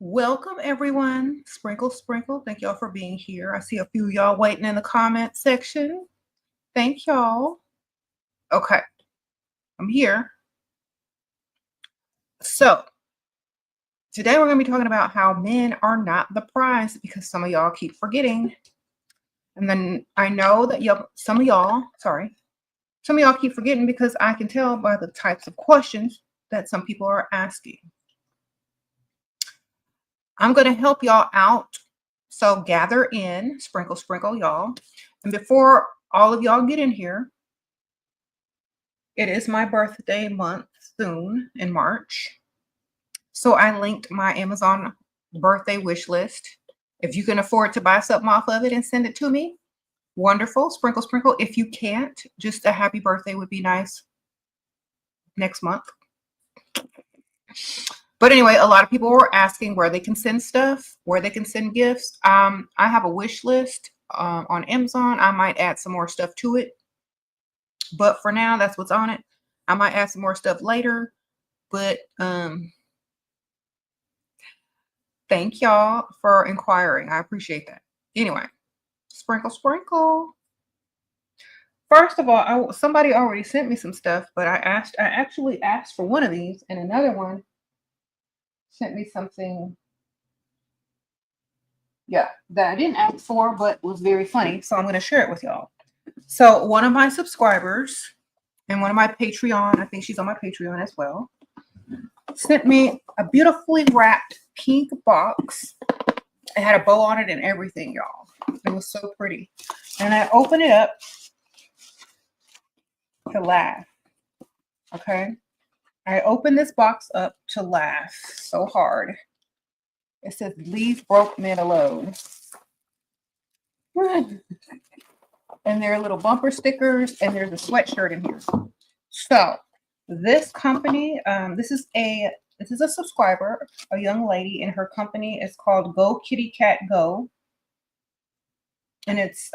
Welcome, everyone. Sprinkle, sprinkle. Thank y'all for being here. I see a few of y'all waiting in the comment section. Thank y'all. Okay, I'm here. So, today we're going to be talking about how men are not the prize because some of y'all keep forgetting. And then I know that some of y'all keep forgetting because I can tell by the types of questions that some people are asking. I'm going to help y'all out. So gather in, sprinkle, sprinkle, y'all. And before all of y'all get in here, it is my birthday month soon in March. So I linked my Amazon birthday wish list. If you can afford to buy something off of it and send it to me, wonderful. Sprinkle, sprinkle. If you can't, just a happy birthday would be nice next month. But anyway, a lot of people were asking where they can send stuff, where they can send gifts. I have a wish list on Amazon. I might add some more stuff to it. But for now, that's what's on it. I might add some more stuff later. But thank y'all for inquiring. I appreciate that. Anyway, sprinkle, sprinkle. First of all, somebody already sent me some stuff, but I actually asked for one of these, and another one sent me something, that I didn't ask for, but was very funny. So I'm going to share it with y'all. So one of my subscribers and one of my Patreon, I think she's on my Patreon as well, sent me a beautifully wrapped pink box. It had a bow on it and everything, y'all. It was so pretty. And I opened it up to laugh. Okay. I opened this box up to laugh so hard. It says, "Leave broke men alone." And there are little bumper stickers, and there's a sweatshirt in here. So this company, this is a subscriber, a young lady, and her company is called Go Kitty Cat Go. And it's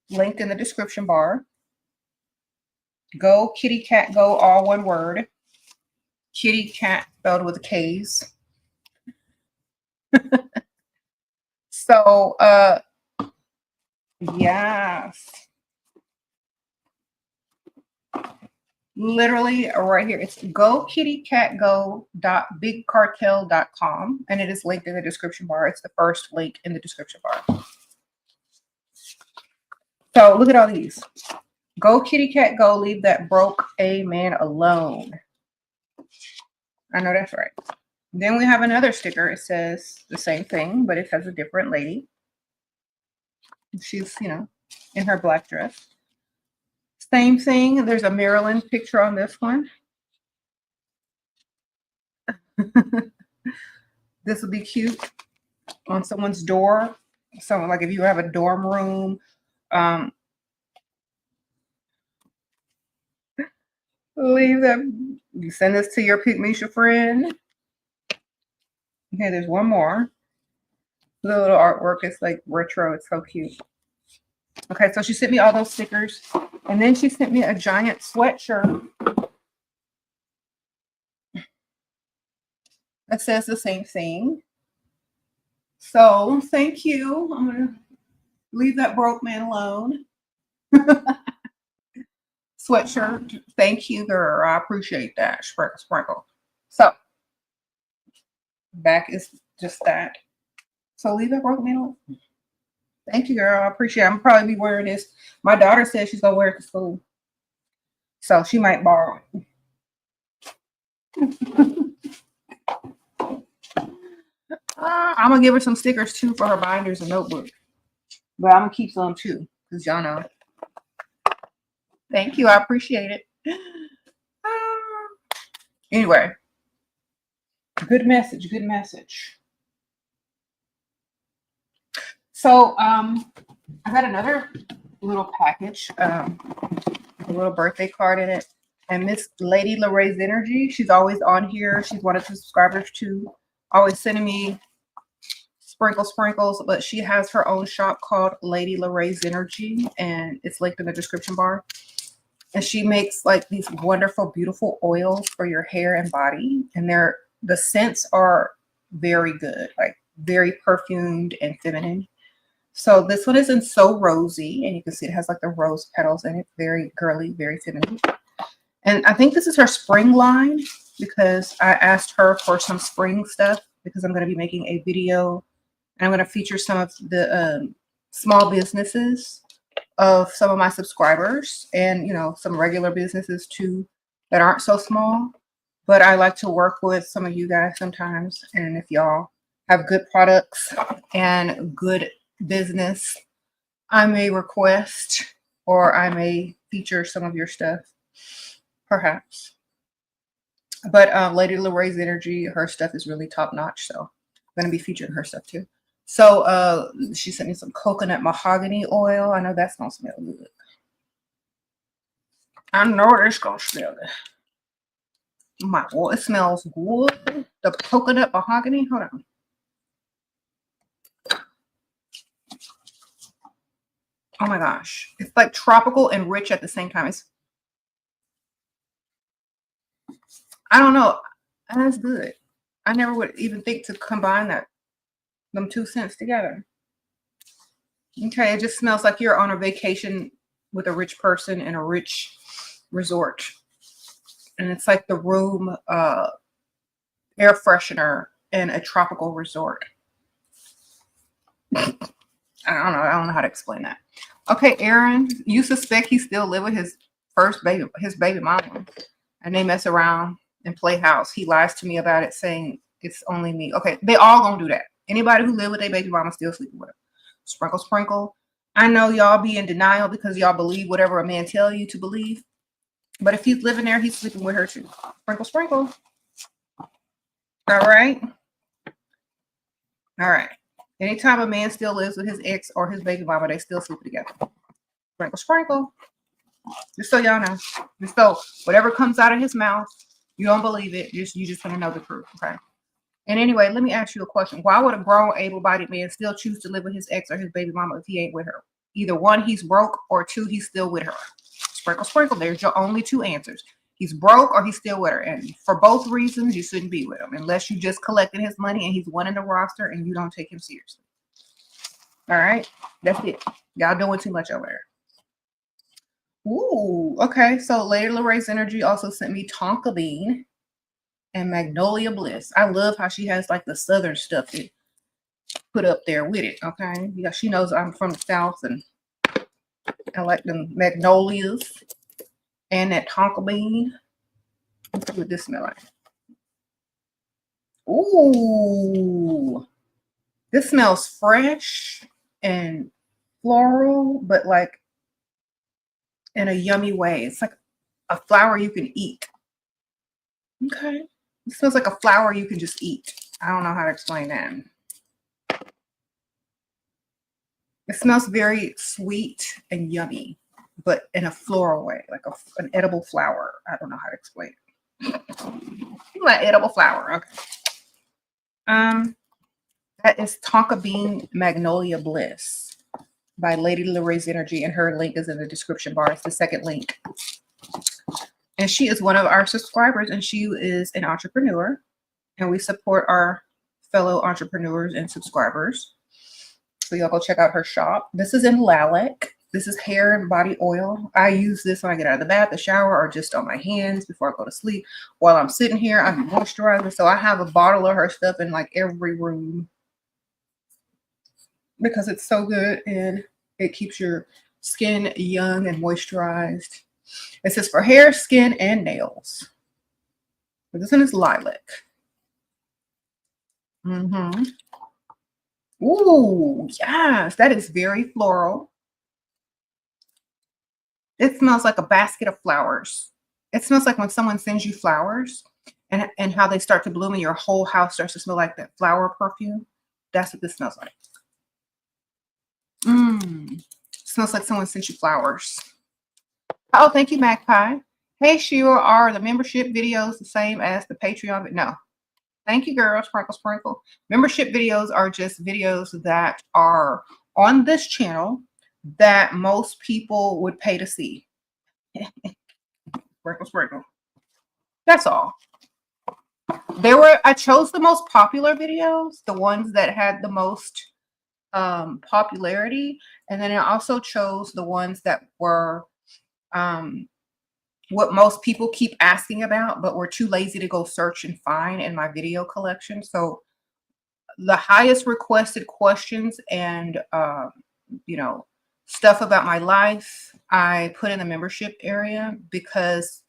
linked in the description bar. Go Kitty Cat Go, all one word. Kitty cat spelled with K's. So, yes. Literally right here. It's gokittycatgo.bigcartel.com. And it is linked in the description bar. It's the first link in the description bar. So look at all these. Go kitty cat go, leave that broke a man alone. I know that's right. Then we have another sticker. It says the same thing, but it has a different lady. She's, in her black dress. Same thing. There's a Maryland picture on this one. This would be cute on someone's door. Someone, like if you have a dorm room, leave that. You send this to your Pygmisha friend. Okay, there's one more. The little artwork is like retro. It's so cute. Okay, so she sent me all those stickers. And then she sent me a giant sweatshirt that says the same thing. So thank you. I'm going to leave that broke man alone. Sweatshirt. Thank you, girl. I appreciate that. Sprinkle, sprinkle. So back is just that. So leave that broke man alone. Thank you, girl. I appreciate it. I'm probably be wearing this. My daughter says she's going to wear it to school. So she might borrow it. I'm going to give her some stickers, too, for her binders and notebook. But I'm going to keep some, too, because y'all know. Thank you. I appreciate it. Anyway. Good message. Good message. So, I got another little package, a little birthday card in it. And Miss Lady LaRay's Energy, she's always on here. She's one of the subscribers too. Always sending me sprinkles, but she has her own shop called Lady LaRay's Energy, and it's linked in the description bar. And she makes like these wonderful, beautiful oils for your hair and body. And the scents are very good, like very perfumed and feminine. So this one is in So Rosy, and you can see it has like the rose petals in it. Very girly, very feminine. And I think this is her spring line because I asked her for some spring stuff because I'm going to be making a video and I'm going to feature some of the small businesses of some of my subscribers and, you know, some regular businesses too that aren't so small. But I like to work with some of you guys sometimes. And if y'all have good products and good business, I may request or I may feature some of your stuff, perhaps. But Lady Lorraine's Energy, her stuff is really top notch. So I'm going to be featuring her stuff too. So she sent me some coconut mahogany oil. I know that's going to smell good. I know it's going to smell good. My oil, it smells good. The coconut mahogany. Hold on. Oh my gosh. It's like tropical and rich at the same time. I don't know. That's good. I never would even think to combine them two scents together. Okay, it just smells like you're on a vacation with a rich person in a rich resort. And it's like the room air freshener in a tropical resort. I don't know how to explain that. Okay, Aaron, you suspect he still live with his baby mama, and they mess around and play house. He lies to me about it, saying it's only me. Okay, they all gonna do that. Anybody who live with their baby mama still sleeping with her. Sprinkle, sprinkle. I know y'all be in denial because y'all believe whatever a man tell you to believe. But if he's living there, he's sleeping with her too. Sprinkle, sprinkle. All right. All right. Anytime a man still lives with his ex or his baby mama, they still sleep together. Sprinkle, sprinkle. Just so y'all know. Just so whatever comes out of his mouth, you don't believe it. You just want to know the truth. Okay. And anyway, let me ask you a question. Why would a grown, able-bodied man still choose to live with his ex or his baby mama if he ain't with her? Either one, he's broke, or two, he's still with her. Sprinkle, sprinkle. There's your only two answers. He's broke or he's still with her. And for both reasons, you shouldn't be with him unless you just collected his money and he's one in the roster and you don't take him seriously. All right. That's it. Y'all doing too much over there. Ooh, okay. So Lady Lorraine's Energy also sent me Tonka Bean and Magnolia Bliss. I love how she has like the southern stuff to put up there with it. Okay. Yeah, she knows I'm from the South and I like the magnolias and that Tonka Bean. Let's see what this smells like. Ooh, this smells fresh and floral, but like in a yummy way. It's like a flower you can eat. Okay. It smells like a flower you can just eat. I don't know how to explain that. It smells very sweet and yummy, but in a floral way, like an edible flower. I don't know how to explain it. Like edible flower. Okay. That is Tonka Bean Magnolia Bliss by Lady Lorraine's Energy, and her link is in the description bar. It's the second link. And she is one of our subscribers, and she is an entrepreneur, and we support our fellow entrepreneurs and subscribers. So y'all go check out her shop. This is in lilac. This is hair and body oil. I use this when I get out of the bath, the shower, or just on my hands before I go to sleep. While I'm sitting here, I'm moisturizing. So I have a bottle of her stuff in like every room because it's so good and it keeps your skin young and moisturized. It says for hair, skin, and nails. But this one is lilac. Ooh, yes, that is very floral. It smells like a basket of flowers. It smells like when someone sends you flowers and how they start to bloom and your whole house starts to smell like that flower perfume. That's what this smells like. It smells like someone sent you flowers. Oh, thank you, Magpie. Hey, Shira, are the membership videos the same as the Patreon? No. Thank you, girl. Sprinkle, sprinkle. Membership videos are just videos that are on this channel that most people would pay to see. Sprinkle, sprinkle. That's all. I chose the most popular videos, the ones that had the most popularity, and then I also chose the ones that were what most people keep asking about, but we're too lazy to go search and find in my video collection. So the highest requested questions and stuff about my life, I put in the membership area because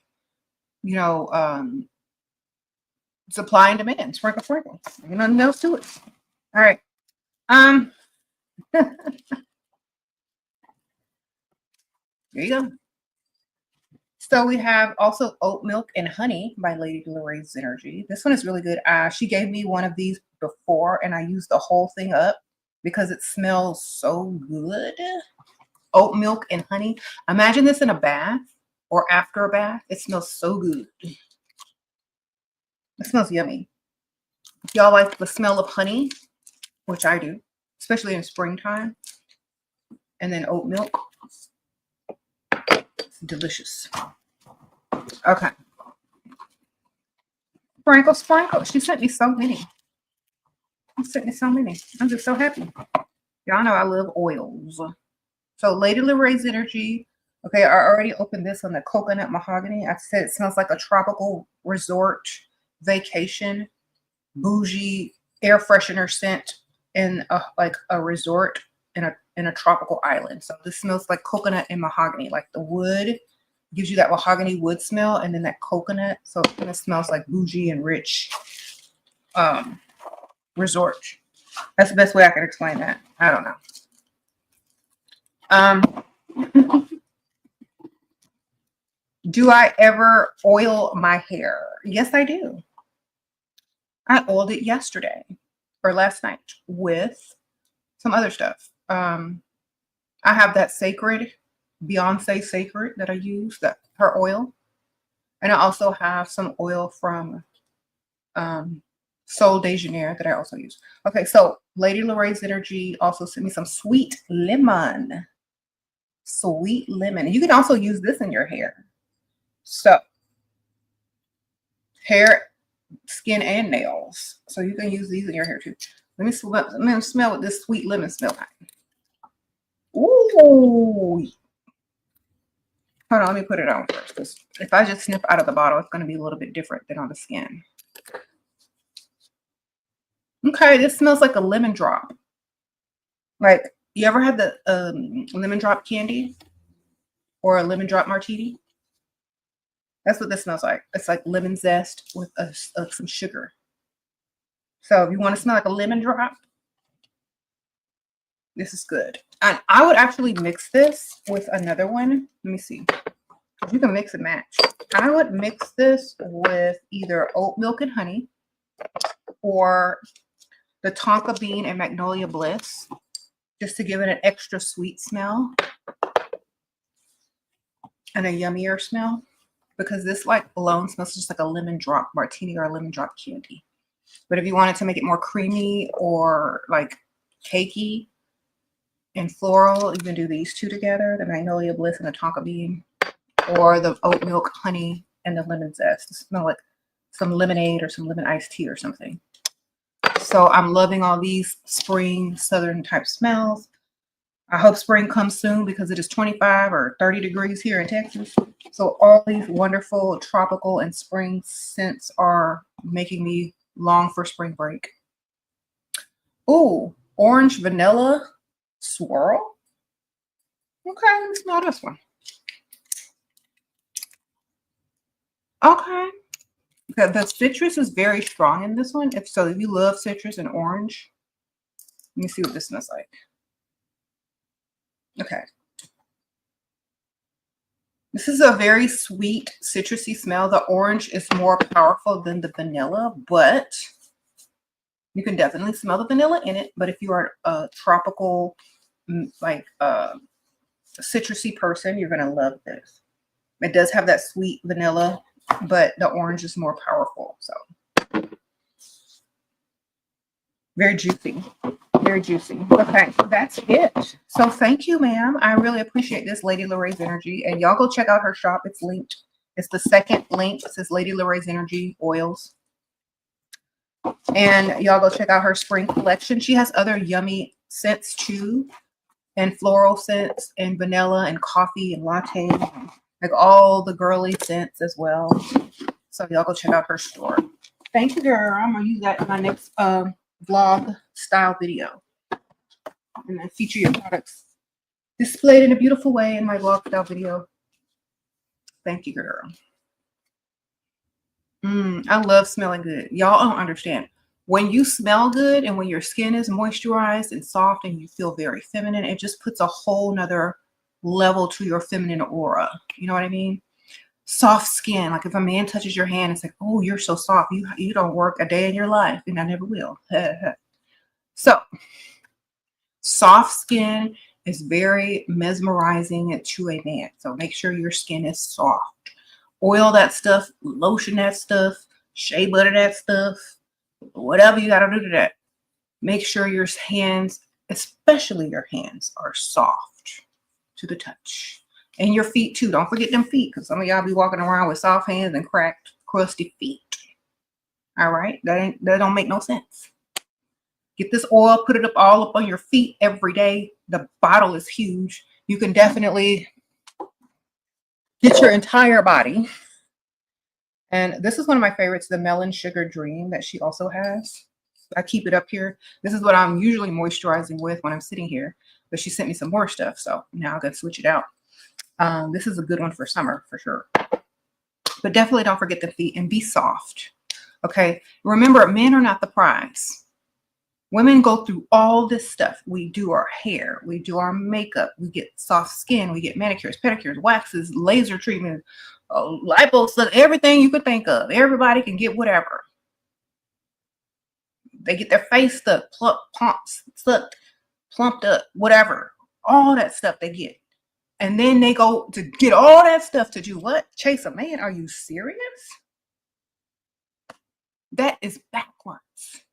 supply and demand, sprinkle, sprinkle. Nothing else to it. All right. There you go. So we have also Oat Milk and Honey by Lady Lorraine's Energy. This one is really good. She gave me one of these before, and I used the whole thing up because it smells so good. Oat milk and honey. Imagine this in a bath or after a bath. It smells so good. It smells yummy. If y'all like the smell of honey, which I do, especially in springtime, and then oat milk, it's delicious. Okay. Sprinkle, sprinkle. She sent me so many. She sent me so many. I'm just so happy. Y'all know I love oils. So Lady Lorraine's Energy. Okay, I already opened this on the coconut mahogany. I said it smells like a tropical resort vacation, bougie air freshener scent in a resort in a tropical island. So this smells like coconut and mahogany, like the wood gives you that mahogany wood smell, and then that coconut. So it kind of smells like bougie and rich resort. That's the best way I can explain that. I don't know. Do I ever oil my hair? Yes, I do. I oiled it yesterday or last night with some other stuff. I have that Beyonce Sacred that I use, her oil. And I also have some oil from Sol de Janeiro that I also use. Okay, so Lady Lorraine's Energy also sent me some sweet lemon. Sweet lemon. And you can also use this in your hair. So hair, skin, and nails. So you can use these in your hair too. Let me smell what this sweet lemon smells like. Ooh. Hold on, let me put it on first. Because if I just snip out of the bottle, it's going to be a little bit different than on the skin. Okay, this smells like a lemon drop. Like, you ever had the lemon drop candy? Or a lemon drop martini? That's what this smells like. It's like lemon zest with some sugar. So if you want to smell like a lemon drop, this is good. And I would actually mix this with another one. Let me see. You can mix and match. I would mix this with either oat milk and honey or the tonka bean and magnolia bliss, just to give it an extra sweet smell and a yummier smell. Because this like alone smells just like a lemon drop martini or a lemon drop candy. But if you wanted to make it more creamy or like cakey and floral, you can do these two together, the magnolia bliss and the tonka bean, or the oat milk, honey, and the lemon zest. It smells like some lemonade or some lemon iced tea or something. So I'm loving all these spring southern type smells. I hope spring comes soon because it is 25 or 30 degrees here in Texas. So all these wonderful tropical and spring scents are making me long for spring break. Ooh, orange vanilla swirl. Okay, let me smell this one. Okay. The citrus is very strong in this one. If you love citrus and orange, let me see what this smells like. Okay. This is a very sweet, citrusy smell. The orange is more powerful than the vanilla, but you can definitely smell the vanilla in it. But if you are a tropical, like citrusy person, you're going to love this. It does have that sweet vanilla, but the orange is more powerful. So very juicy. Very juicy. Okay, that's it. So thank you, ma'am. I really appreciate this, Lady Lorraine's Energy. And y'all go check out her shop. It's linked. It's the second link. It says Lady Lorraine's Energy oils. And y'all go check out her spring collection. She has other yummy scents too, and floral scents, and vanilla, and coffee, and latte, and like all the girly scents as well. So y'all go check out her store. Thank you, girl. I'm gonna use that in my next vlog style video, and then feature your products displayed in a beautiful way in my vlog style video. Thank you, girl. I love smelling good. Y'all don't understand. When you smell good and when your skin is moisturized and soft and you feel very feminine, it just puts a whole nother level to your feminine aura. You know what I mean? Soft skin. Like if a man touches your hand, it's like, oh, you're so soft. You don't work a day in your life, and I never will. So soft skin is very mesmerizing to a man. So make sure your skin is soft. Oil that stuff, lotion that stuff, shea butter that stuff, whatever you got to do to that. Make sure your hands, especially your hands, are soft to the touch. And your feet too. Don't forget them feet, because some of y'all be walking around with soft hands and cracked, crusty feet. All right? That don't make no sense. Get this oil, put it all up on your feet every day. The bottle is huge. You can definitely get your entire body. And this is one of my favorites, the Melon Sugar Dream that she also has. I keep it up here. This is what I'm usually moisturizing with when I'm sitting here. But she sent me some more stuff, so now I'm going to switch it out. This is a good one for summer, for sure. But definitely don't forget the feet and be soft. Okay? Remember, men are not the prize. Women go through all this stuff. We do our hair. We do our makeup. We get soft skin. We get manicures, pedicures, waxes, laser treatment, lipo, everything you could think of. Everybody can get whatever. They get their face stuck, plumped up, whatever. All that stuff they get. And then they go to get all that stuff to do what? Chase a man? Are you serious? That is backwards.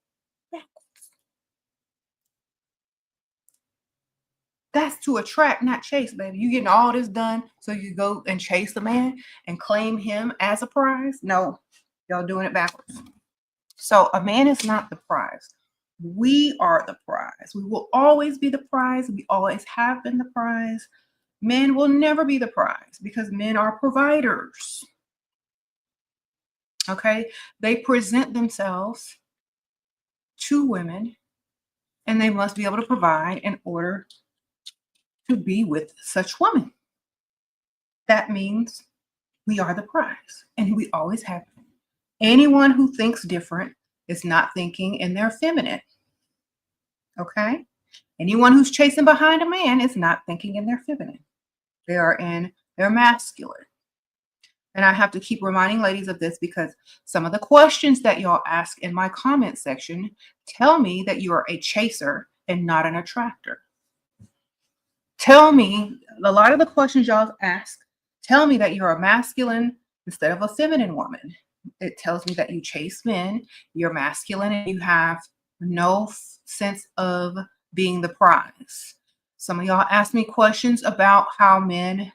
That's to attract, not chase, baby. You getting all this done so you go and chase the man and claim him as a prize? No, y'all doing it backwards. So a man is not the prize. We are the prize. We will always be the prize. We always have been the prize. Men will never be the prize because men are providers. Okay? They present themselves to women, and they must be able to provide in order to be with such women. That means we are the prize, and we always have been. Anyone who thinks different is not thinking in their feminine. Okay? Anyone who's chasing behind a man is not thinking in their feminine. They are in their masculine. And I have to keep reminding ladies of this because some of the questions that y'all ask in my comment section tell me that you are a chaser and not an attractor. Tell me, a lot of the questions y'all ask tell me that you're a masculine instead of a feminine woman. It tells me that you chase men, you're masculine, and you have no sense of being the prize. Some of y'all ask me questions about how men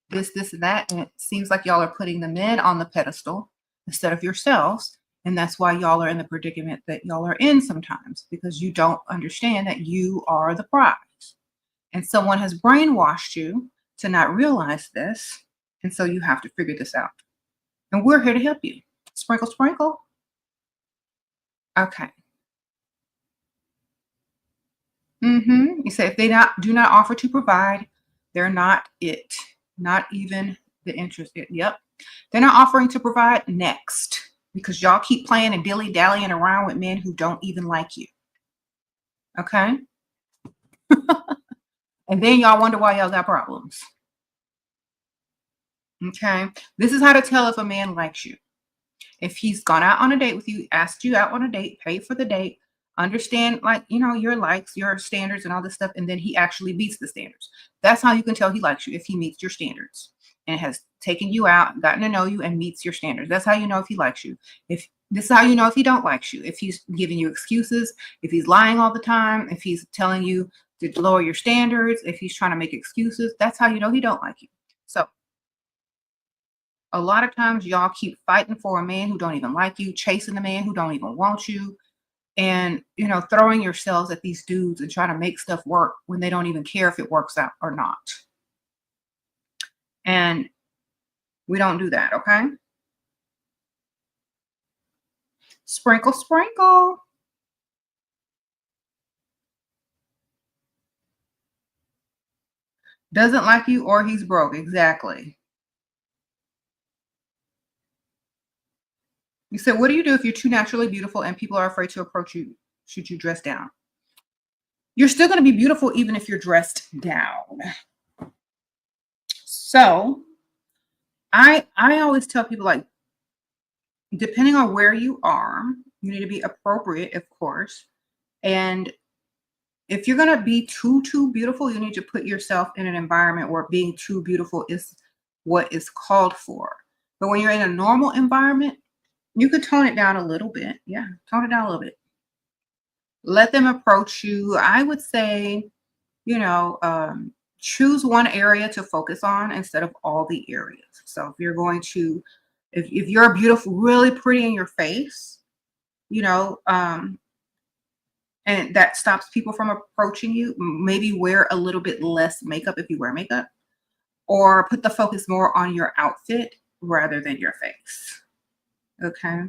this, and that, and it seems like y'all are putting the men on the pedestal instead of yourselves, and that's why y'all are in the predicament that y'all are in sometimes, because you don't understand that you are the prize. And someone has brainwashed you to not realize this, and so you have to figure this out. And we're here to help you. Sprinkle, sprinkle. Okay. You say if they do not offer to provide, they're not it. Not even the interested. Yep. They're not offering to provide next because y'all keep playing and dilly-dallying around with men who don't even like you. Okay? And then y'all wonder why y'all got problems. Okay? This is how to tell if a man likes you. If he's gone out on a date with you, asked you out on a date, paid for the date, understand, like, you know, your likes, your standards and all this stuff, and then he actually meets the standards. That's how you can tell he likes you, if he meets your standards and has taken you out, gotten to know you, and meets your standards. That's how you know if he likes you. If this is how you know if he don't like you. If he's giving you excuses, if he's lying all the time, if he's telling you to lower your standards, if he's trying to make excuses, that's how you know he don't like you. So A lot of times y'all keep fighting for a man who don't even like you, chasing the man who don't even want you, and throwing yourselves at these dudes and trying to make stuff work when they don't even care if it works out or not. And we don't do that, okay? Sprinkle, sprinkle. Doesn't like you or he's broke. Exactly. You said, what do you do if you're too naturally beautiful and people are afraid to approach you should you dress down? You're still going to be beautiful even if you're dressed down. So I always tell people, like, depending on where you are, you need to be appropriate, of course. And if you're going to be too beautiful, you need to put yourself in an environment where being too beautiful is what is called for. But when you're in a normal environment, you could tone it down a little bit. Yeah, tone it down a little bit. Let them approach you. I would say, choose one area to focus on instead of all the areas. So if you're going to, if you're beautiful, really pretty in your face, and that stops people from approaching you, maybe wear a little bit less makeup if you wear makeup, or put the focus more on your outfit rather than your face. Okay.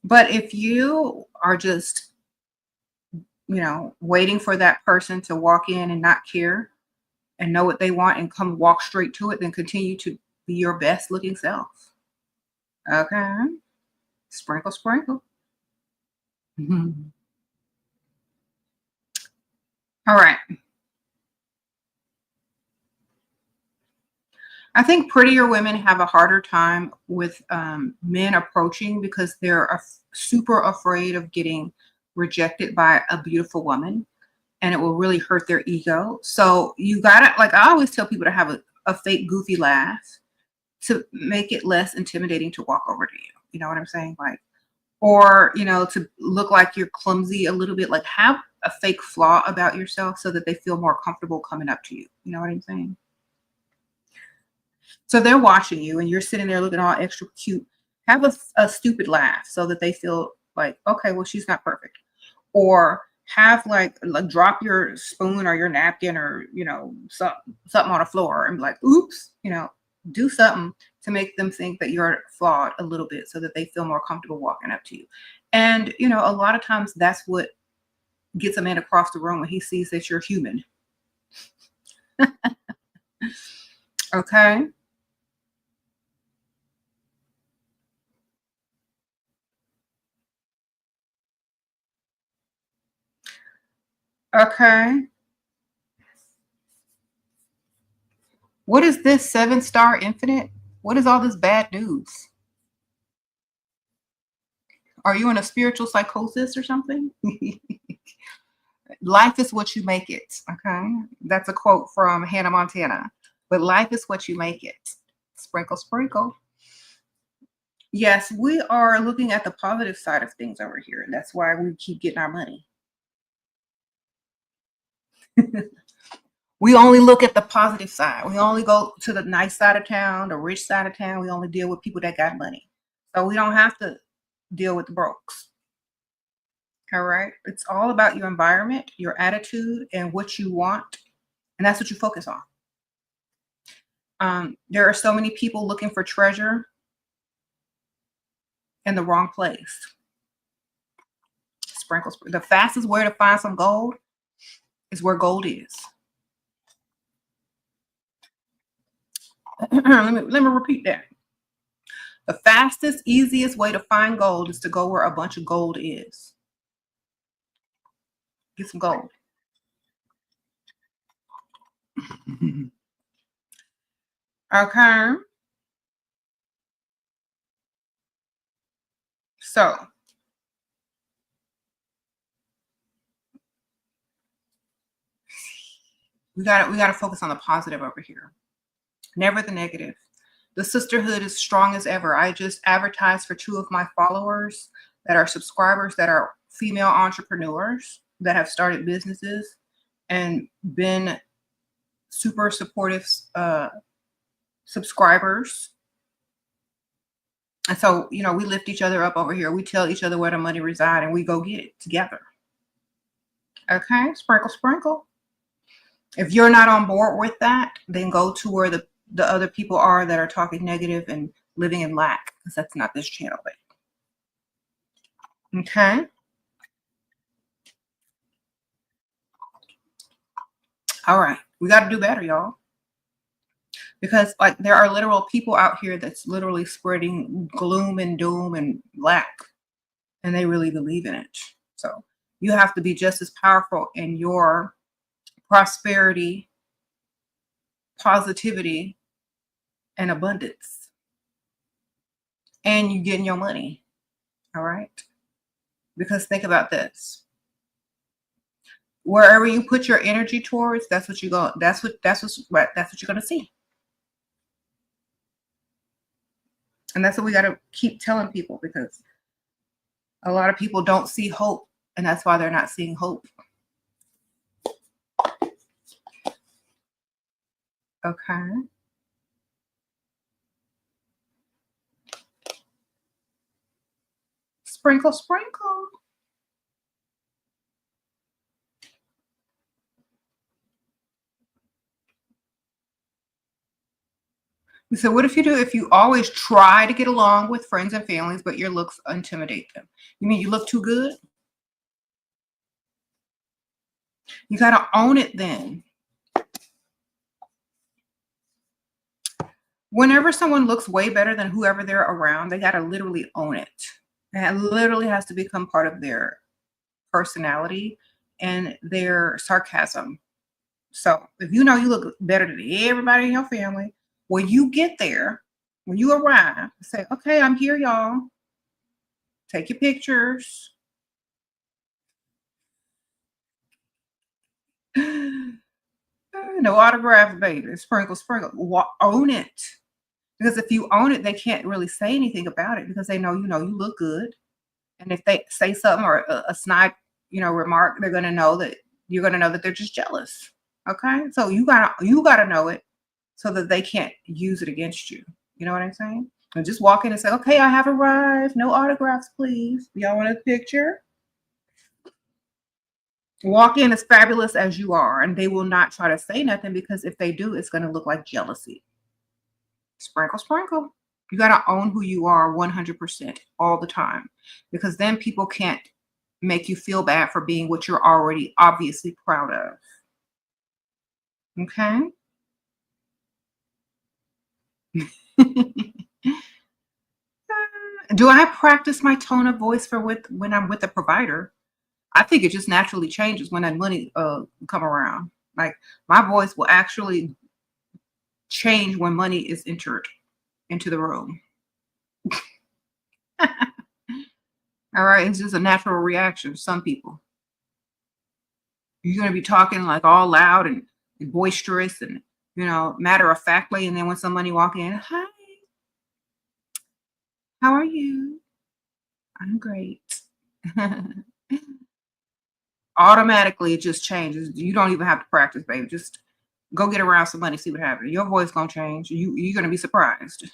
But if you are just, waiting for that person to walk in and not care and know what they want and come walk straight to it, then continue to be your best looking self. Okay. Sprinkle, sprinkle. All right. I think prettier women have a harder time with men approaching because they're super afraid of getting rejected by a beautiful woman, and it will really hurt their ego. So you gotta, like, I always tell people to have a fake goofy laugh to make it less intimidating to walk over to you. You know what I'm saying? Like, or, to look like you're clumsy a little bit, like have a fake flaw about yourself so that they feel more comfortable coming up to you. You know what I'm saying? So they're watching you and you're sitting there looking all extra cute. Have a stupid laugh so that they feel like, okay, well, she's not perfect. Or have like drop your spoon or your napkin or, something on the floor and be like, oops, do something to make them think that you're flawed a little bit so that they feel more comfortable walking up to you. And, a lot of times that's what gets a man across the room when he sees that you're human. Okay. Okay. What is this 7-star infinite? What is all this bad news? Are you in a spiritual psychosis or something? Life is what you make it. Okay. That's a quote from Hannah Montana. But life is what you make it. Sprinkle, sprinkle. Yes, we are looking at the positive side of things over here. And that's why we keep getting our money. We only look at the positive side. We only go to the nice side of town, the rich side of town. We only deal with people that got money. So we don't have to deal with the brokes. All right. It's all about your environment, your attitude, and what you want. And that's what you focus on. There are so many people looking for treasure in the wrong place. Sprinkles. The fastest way to find some gold is where gold is. let me repeat that. The fastest, easiest way to find gold is to go where a bunch of gold is. Get some gold. Okay. So we gotta focus on the positive over here. Never the negative. The sisterhood is strong as ever. I just advertised for 2 of my followers that are subscribers that are female entrepreneurs that have started businesses and been super supportive subscribers. And so, you know, we lift each other up over here. We tell each other where the money reside and we go get it together. Okay, sprinkle, sprinkle. If you're not on board with that, then go to where the other people are that are talking negative and living in lack, because that's not this channel, babe. Okay. All right. We got to do better, y'all. Because like there are literal people out here that's literally spreading gloom and doom and lack, and they really believe in it. So you have to be just as powerful in your prosperity, positivity, and abundance. And you getting your money. All right. Because think about this. Wherever you put your energy towards, that's what you go. That's what you're gonna see. And that's what we gotta keep telling people, because a lot of people don't see hope, and that's why they're not seeing hope. Okay. Sprinkle, sprinkle. So what if you always try to get along with friends and families, but your looks intimidate them? You mean you look too good? You got to own it then. Whenever someone looks way better than whoever they're around, they got to literally own it. And it literally has to become part of their personality and their sarcasm. So if you know you look better than everybody in your family, when you get there, when you arrive, say, okay, I'm here, y'all. Take your pictures. No autographs, baby. Sprinkle, sprinkle. Own it. Because if you own it, they can't really say anything about it, because they know, you look good. And if they say something or a snide, remark, they're gonna know that you're gonna know that they're just jealous. Okay. So you gotta know it so that they can't use it against you. You know what I'm saying? And just walk in and say, okay, I have arrived. No autographs, please. Y'all want a picture? Walk in as fabulous as you are, and they will not try to say nothing, because if they do, it's going to look like jealousy. Sprinkle, sprinkle. You got to own who you are 100% all the time, because then people can't make you feel bad for being what you're already obviously proud of. Okay? Do I practice my tone of voice when I'm with a provider? I think it just naturally changes when that money come around. Like my voice will actually change when money is entered into the room. All right, it's just a natural reaction to some people. You're gonna be talking like all loud and boisterous and matter of factly, and then when somebody walk in, hi, how are you? I'm great. Automatically, it just changes. You don't even have to practice, baby. Just go get around somebody, see what happens. Your voice gonna change. You're gonna be surprised.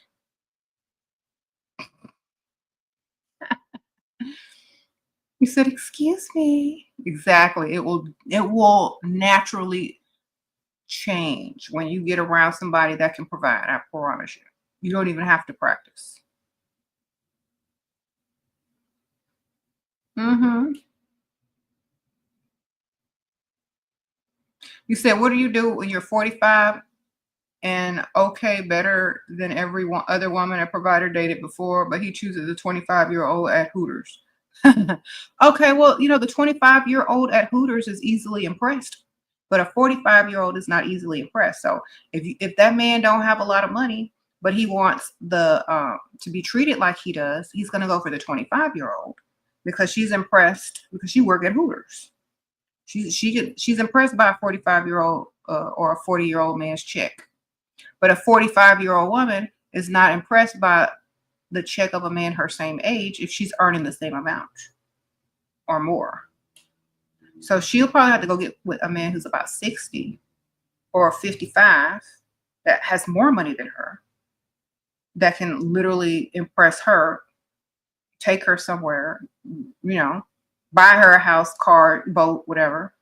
You said, "Excuse me." Exactly. It will naturally change when you get around somebody that can provide. I promise you. You don't even have to practice. Mm-hmm. You said, "What do you do when you're 45 and okay, better than every one other woman a provider dated before, but he chooses a 25-year-old at Hooters?" Okay, well, the 25-year-old at Hooters is easily impressed, but a 45-year-old is not easily impressed. So if that man don't have a lot of money, but he wants the to be treated like he does, he's gonna go for the 25-year-old, because she's impressed, because she work at Hooters. She's impressed by a 45-year-old or a 40-year-old man's check. But a 45-year-old woman is not impressed by the check of a man her same age if she's earning the same amount or more. So she'll probably have to go get with a man who's about 60 or 55 that has more money than her. that can literally impress her, take her somewhere, buy her a house, car, boat, whatever.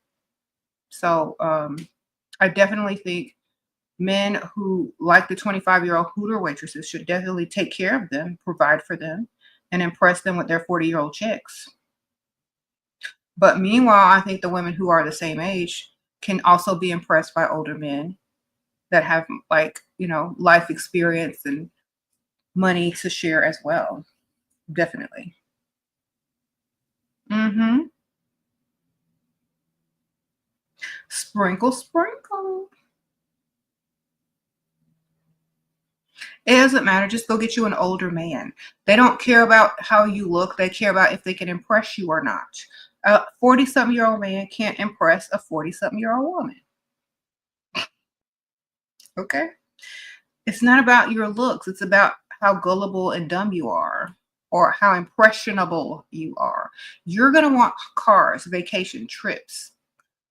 So I definitely think men who like the 25-year-old Hooter waitresses should definitely take care of them, provide for them, and impress them with their 40-year-old chicks. But meanwhile, I think the women who are the same age can also be impressed by older men that have, like, life experience and money to share as well. Definitely. Mm-hmm. Sprinkle, sprinkle. It doesn't matter. Just go get you an older man. They don't care about how you look. They care about if they can impress you or not. A 40-something-year-old man can't impress a 40-something-year-old woman. Okay? It's not about your looks. It's about how gullible and dumb you are, or how impressionable you are. You're going to want cars, vacation, trips,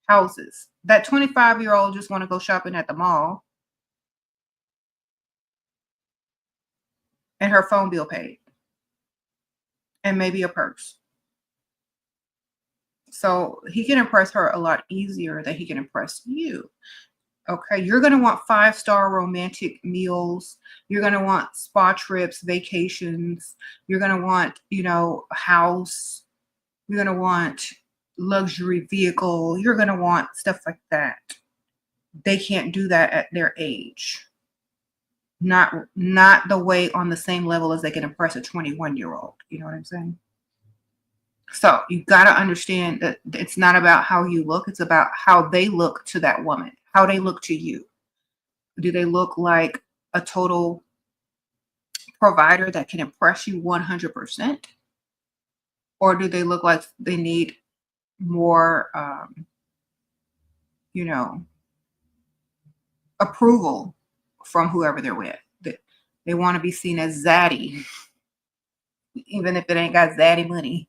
houses. That 25-year-old just want to go shopping at the mall and her phone bill paid and maybe a purse. So he can impress her a lot easier than he can impress you. Okay, you're going to want 5-star romantic meals. You're going to want spa trips, vacations. You're going to want, a house. You're going to want luxury vehicle. You're going to want stuff like that. They can't do that at their age. Not the way on the same level as they can impress a 21-year-old. You know what I'm saying? So you got to understand that it's not about how you look. It's about how they look to that woman, how they look to you. Do they look like a total provider that can impress you 100%? Or do they look like they need more, approval from whoever they're with? They want to be seen as zaddy, even if it ain't got zaddy money.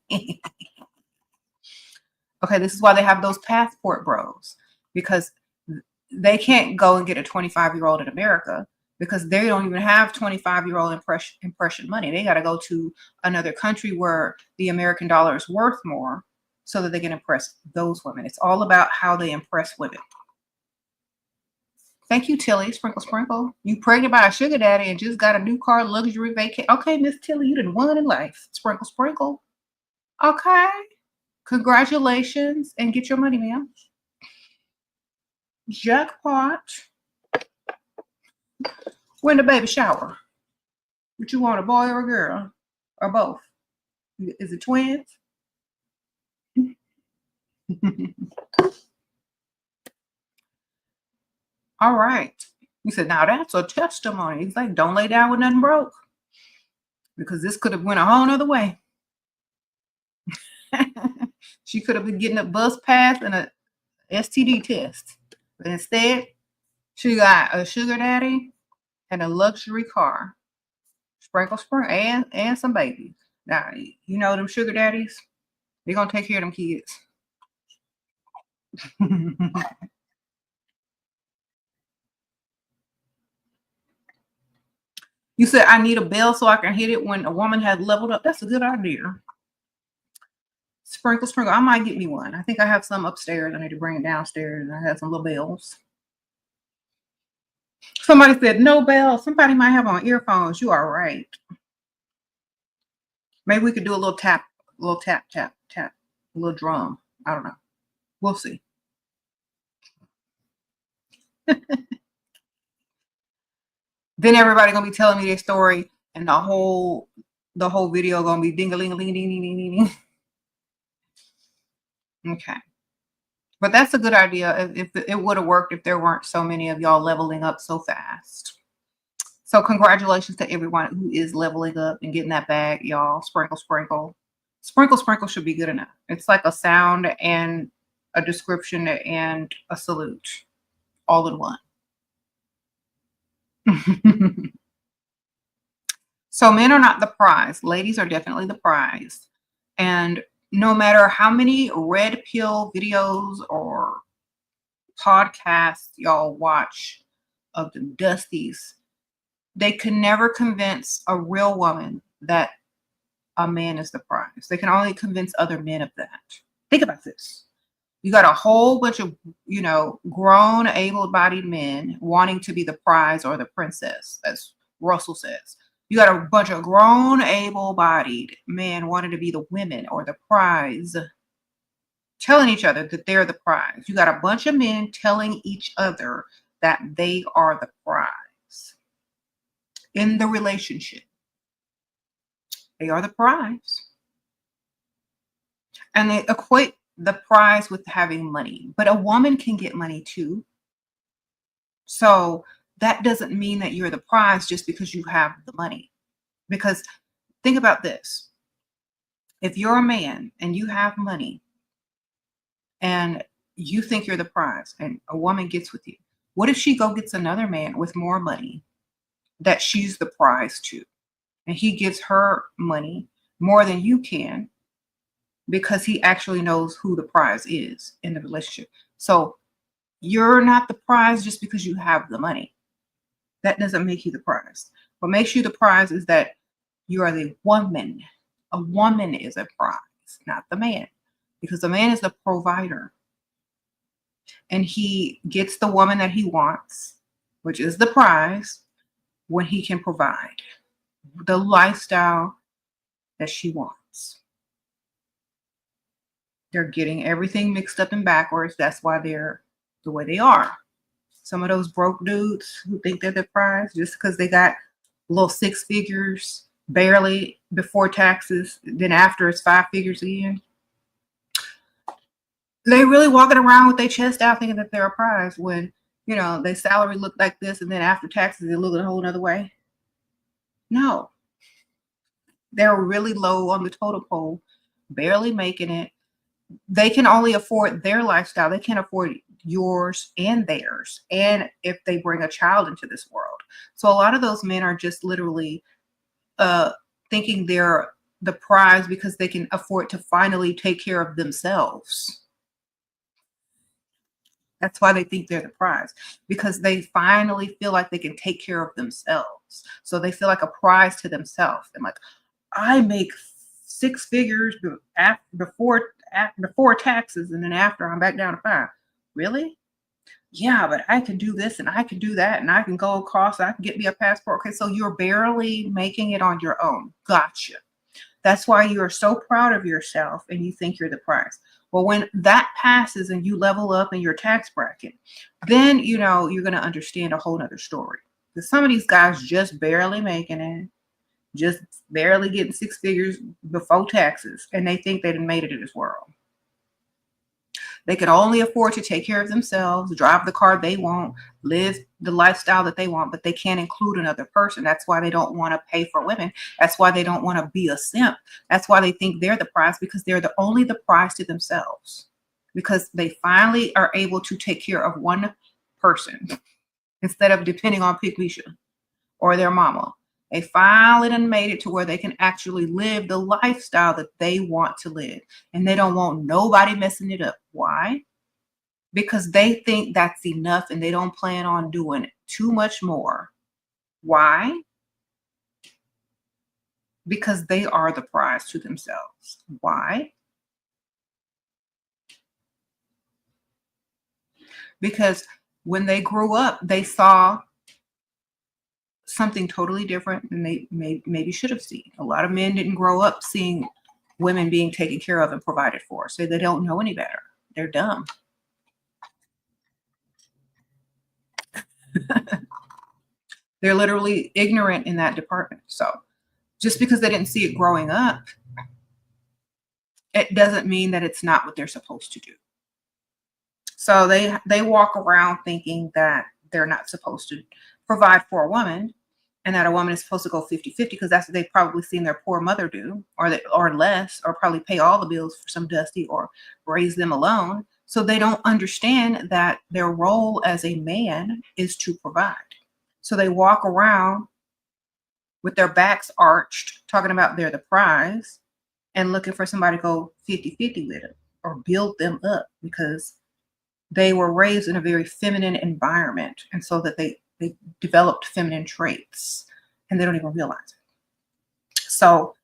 Okay, this is why they have those passport bros, because they can't go and get a 25-year-old in America because they don't even have 25-year-old impression money. They got to go to another country where the American dollar is worth more so that they can impress those women. It's all about how they impress women. Thank you, Tilly. Sprinkle, sprinkle. You pregnant by a sugar daddy and just got a new car, luxury vacation. Okay, Miss Tilly, you done won in life. Sprinkle, sprinkle. Okay. Congratulations and get your money, ma'am. Jackpot. When the baby shower? What you want, a boy or a girl? Or both? Is it twins? All right. He said, now that's a testimony. He's like, don't lay down with nothing broke. Because this could have went a whole nother way. She could have been getting a bus pass and a STD test. But instead, she got a sugar daddy and a luxury car. Sprinkle, sprinkle, and some babies. Now, you know them sugar daddies, they're going to take care of them kids. You said, I need a bell so I can hit it when a woman has leveled up. That's a good idea. Sprinkle, sprinkle. I might get me one. I think I have some upstairs. I need to bring it downstairs. I have some little bells. Somebody said, no bells. Somebody might have on earphones. You are right. Maybe we could do a little tap, tap, tap, a little drum. I don't know. We'll see. Then everybody gonna be telling me their story, and the whole video gonna be ding-a-ling-a-ling, ding, ding, ding, ding. Okay, but that's a good idea. If it would have worked if there weren't so many of y'all leveling up so fast. So congratulations to everyone who is leveling up and getting that bag, y'all. Sprinkle, sprinkle, sprinkle, sprinkle should be good enough. It's like a sound and a description and a salute, all in one. So men are not the prize. Ladies are definitely the prize. And no matter how many red pill videos or podcasts y'all watch of the Dusties, They can never convince a real woman that a man is the prize. They can only convince other men of that. Think about this. You got a whole bunch of, grown, able-bodied men wanting to be the prize or the princess, as Russell says. You got a bunch of grown, able-bodied men wanting to be the women or the prize, telling each other that they're the prize. You got a bunch of men telling each other that they are the prize in the relationship. They are the prize. And they equate the prize with having money. But a woman can get money too. So that doesn't mean that you're the prize just because you have the money. Because think about this. If you're a man and you have money and you think you're the prize and a woman gets with you, what if she gets another man with more money that she's the prize to? And he gives her money more than you can because he actually knows who the prize is in the relationship. So you're not the prize just because you have the money. That doesn't make you the prize. What makes you the prize is that you are the woman. A woman is a prize, not the man, because the man is the provider. And he gets the woman that he wants, which is the prize, when he can provide the lifestyle that she wants. They're getting everything mixed up and backwards. That's why they're the way they are. Some of those broke dudes who think they're the prize just because they got little 6 figures barely before taxes, then after it's 5 figures again. They really walking around with their chest out thinking that they're a prize when, their salary look like this and then after taxes they look a whole other way. No. They're really low on the totem pole, barely making it. They can only afford their lifestyle. They can't afford yours and theirs. And if they bring a child into this world. So a lot of those men are just literally thinking they're the prize because they can afford to finally take care of themselves. That's why they think they're the prize, because they finally feel like they can take care of themselves. So they feel like a prize to themselves. And like, I make 6 figures before taxes, and then after I'm back down to 5. Really? Yeah, but I can do this and I can do that and I can go across. I can get me a passport. Okay, so you're barely making it on your own. Gotcha. That's why you are so proud of yourself and you think you're the prize. Well, when that passes and you level up in your tax bracket, then you're going to understand a whole nother story. Because some of these guys just barely making it, just barely getting 6 figures before taxes, and they think they done made it in this world. They can only afford to take care of themselves, drive the car they want, live the lifestyle that they want, but they can't include another person. That's why they don't want to pay for women. That's why they don't want to be a simp. That's why they think they're the prize, because they're only the prize to themselves. Because they finally are able to take care of one person instead of depending on Pig Misha or their mama. They finally done made it to where they can actually live the lifestyle that they want to live. And they don't want nobody messing it up. Why? Because they think that's enough and they don't plan on doing too much more. Why? Because they are the prize to themselves. Why? Because when they grew up, they saw something totally different than they maybe should have seen. A lot of men didn't grow up seeing women being taken care of and provided for, so they don't know any better. They're dumb. They're literally ignorant in that department. So just because they didn't see it growing up, it doesn't mean that it's not what they're supposed to do. So they walk around thinking that they're not supposed to provide for a woman, and that a woman is supposed to go 50-50 because that's what they've probably seen their poor mother do, or less, or probably pay all the bills for some dusty or raise them alone. So they don't understand that their role as a man is to provide. So they walk around with their backs arched, talking about they're the prize and looking for somebody to go 50-50 with them or build them up because they were raised in a very feminine environment. And so that They developed feminine traits and they don't even realize it. So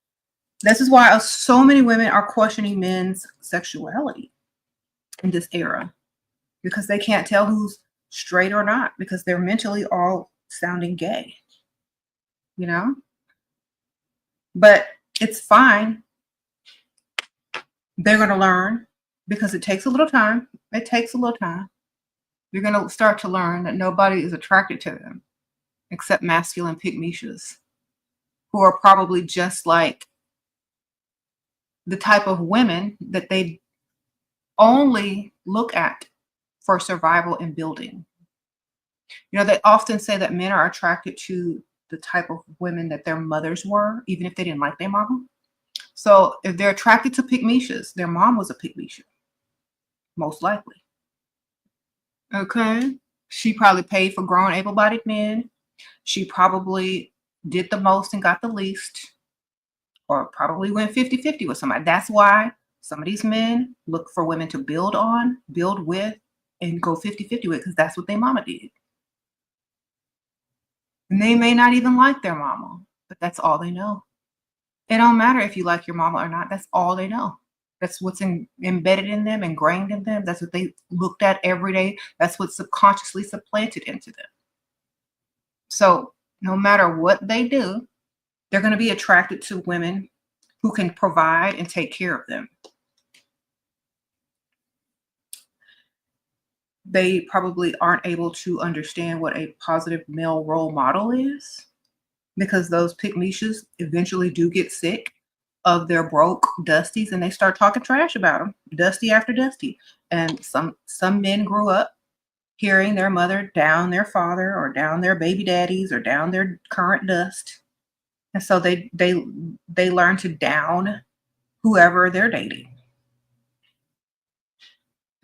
this is why so many women are questioning men's sexuality in this era, because they can't tell who's straight or not, because they're mentally all sounding gay, you know? But it's fine. They're going to learn, because it takes a little time. It takes a little time. You're going to start to learn that nobody is attracted to them except masculine pygmishas, who are probably just like the type of women that they only look at for survival and building. You know, they often say that men are attracted to the type of women that their mothers were, even if they didn't like their mama. So if they're attracted to pygmishas, their mom was a pygmisha, most likely. Okay. She probably paid for grown, able-bodied men. She probably did the most and got the least, or probably went 50-50 with somebody. That's why some of these men look for women to build on, build with, and go 50-50 with, because that's what their mama did. And they may not even like their mama, but that's all they know. It don't matter if you like your mama or not. That's all they know. That's what's embedded in them, ingrained in them. That's what they looked at every day. That's what's subconsciously supplanted into them. So no matter what they do, they're going to be attracted to women who can provide and take care of them. They probably aren't able to understand what a positive male role model is, because those pygmishas eventually do get sick of their broke dusties, and they start talking trash about them, dusty after dusty. And some men grew up hearing their mother down their father, or down their baby daddies, or down their current dust. And so they learn to down whoever they're dating.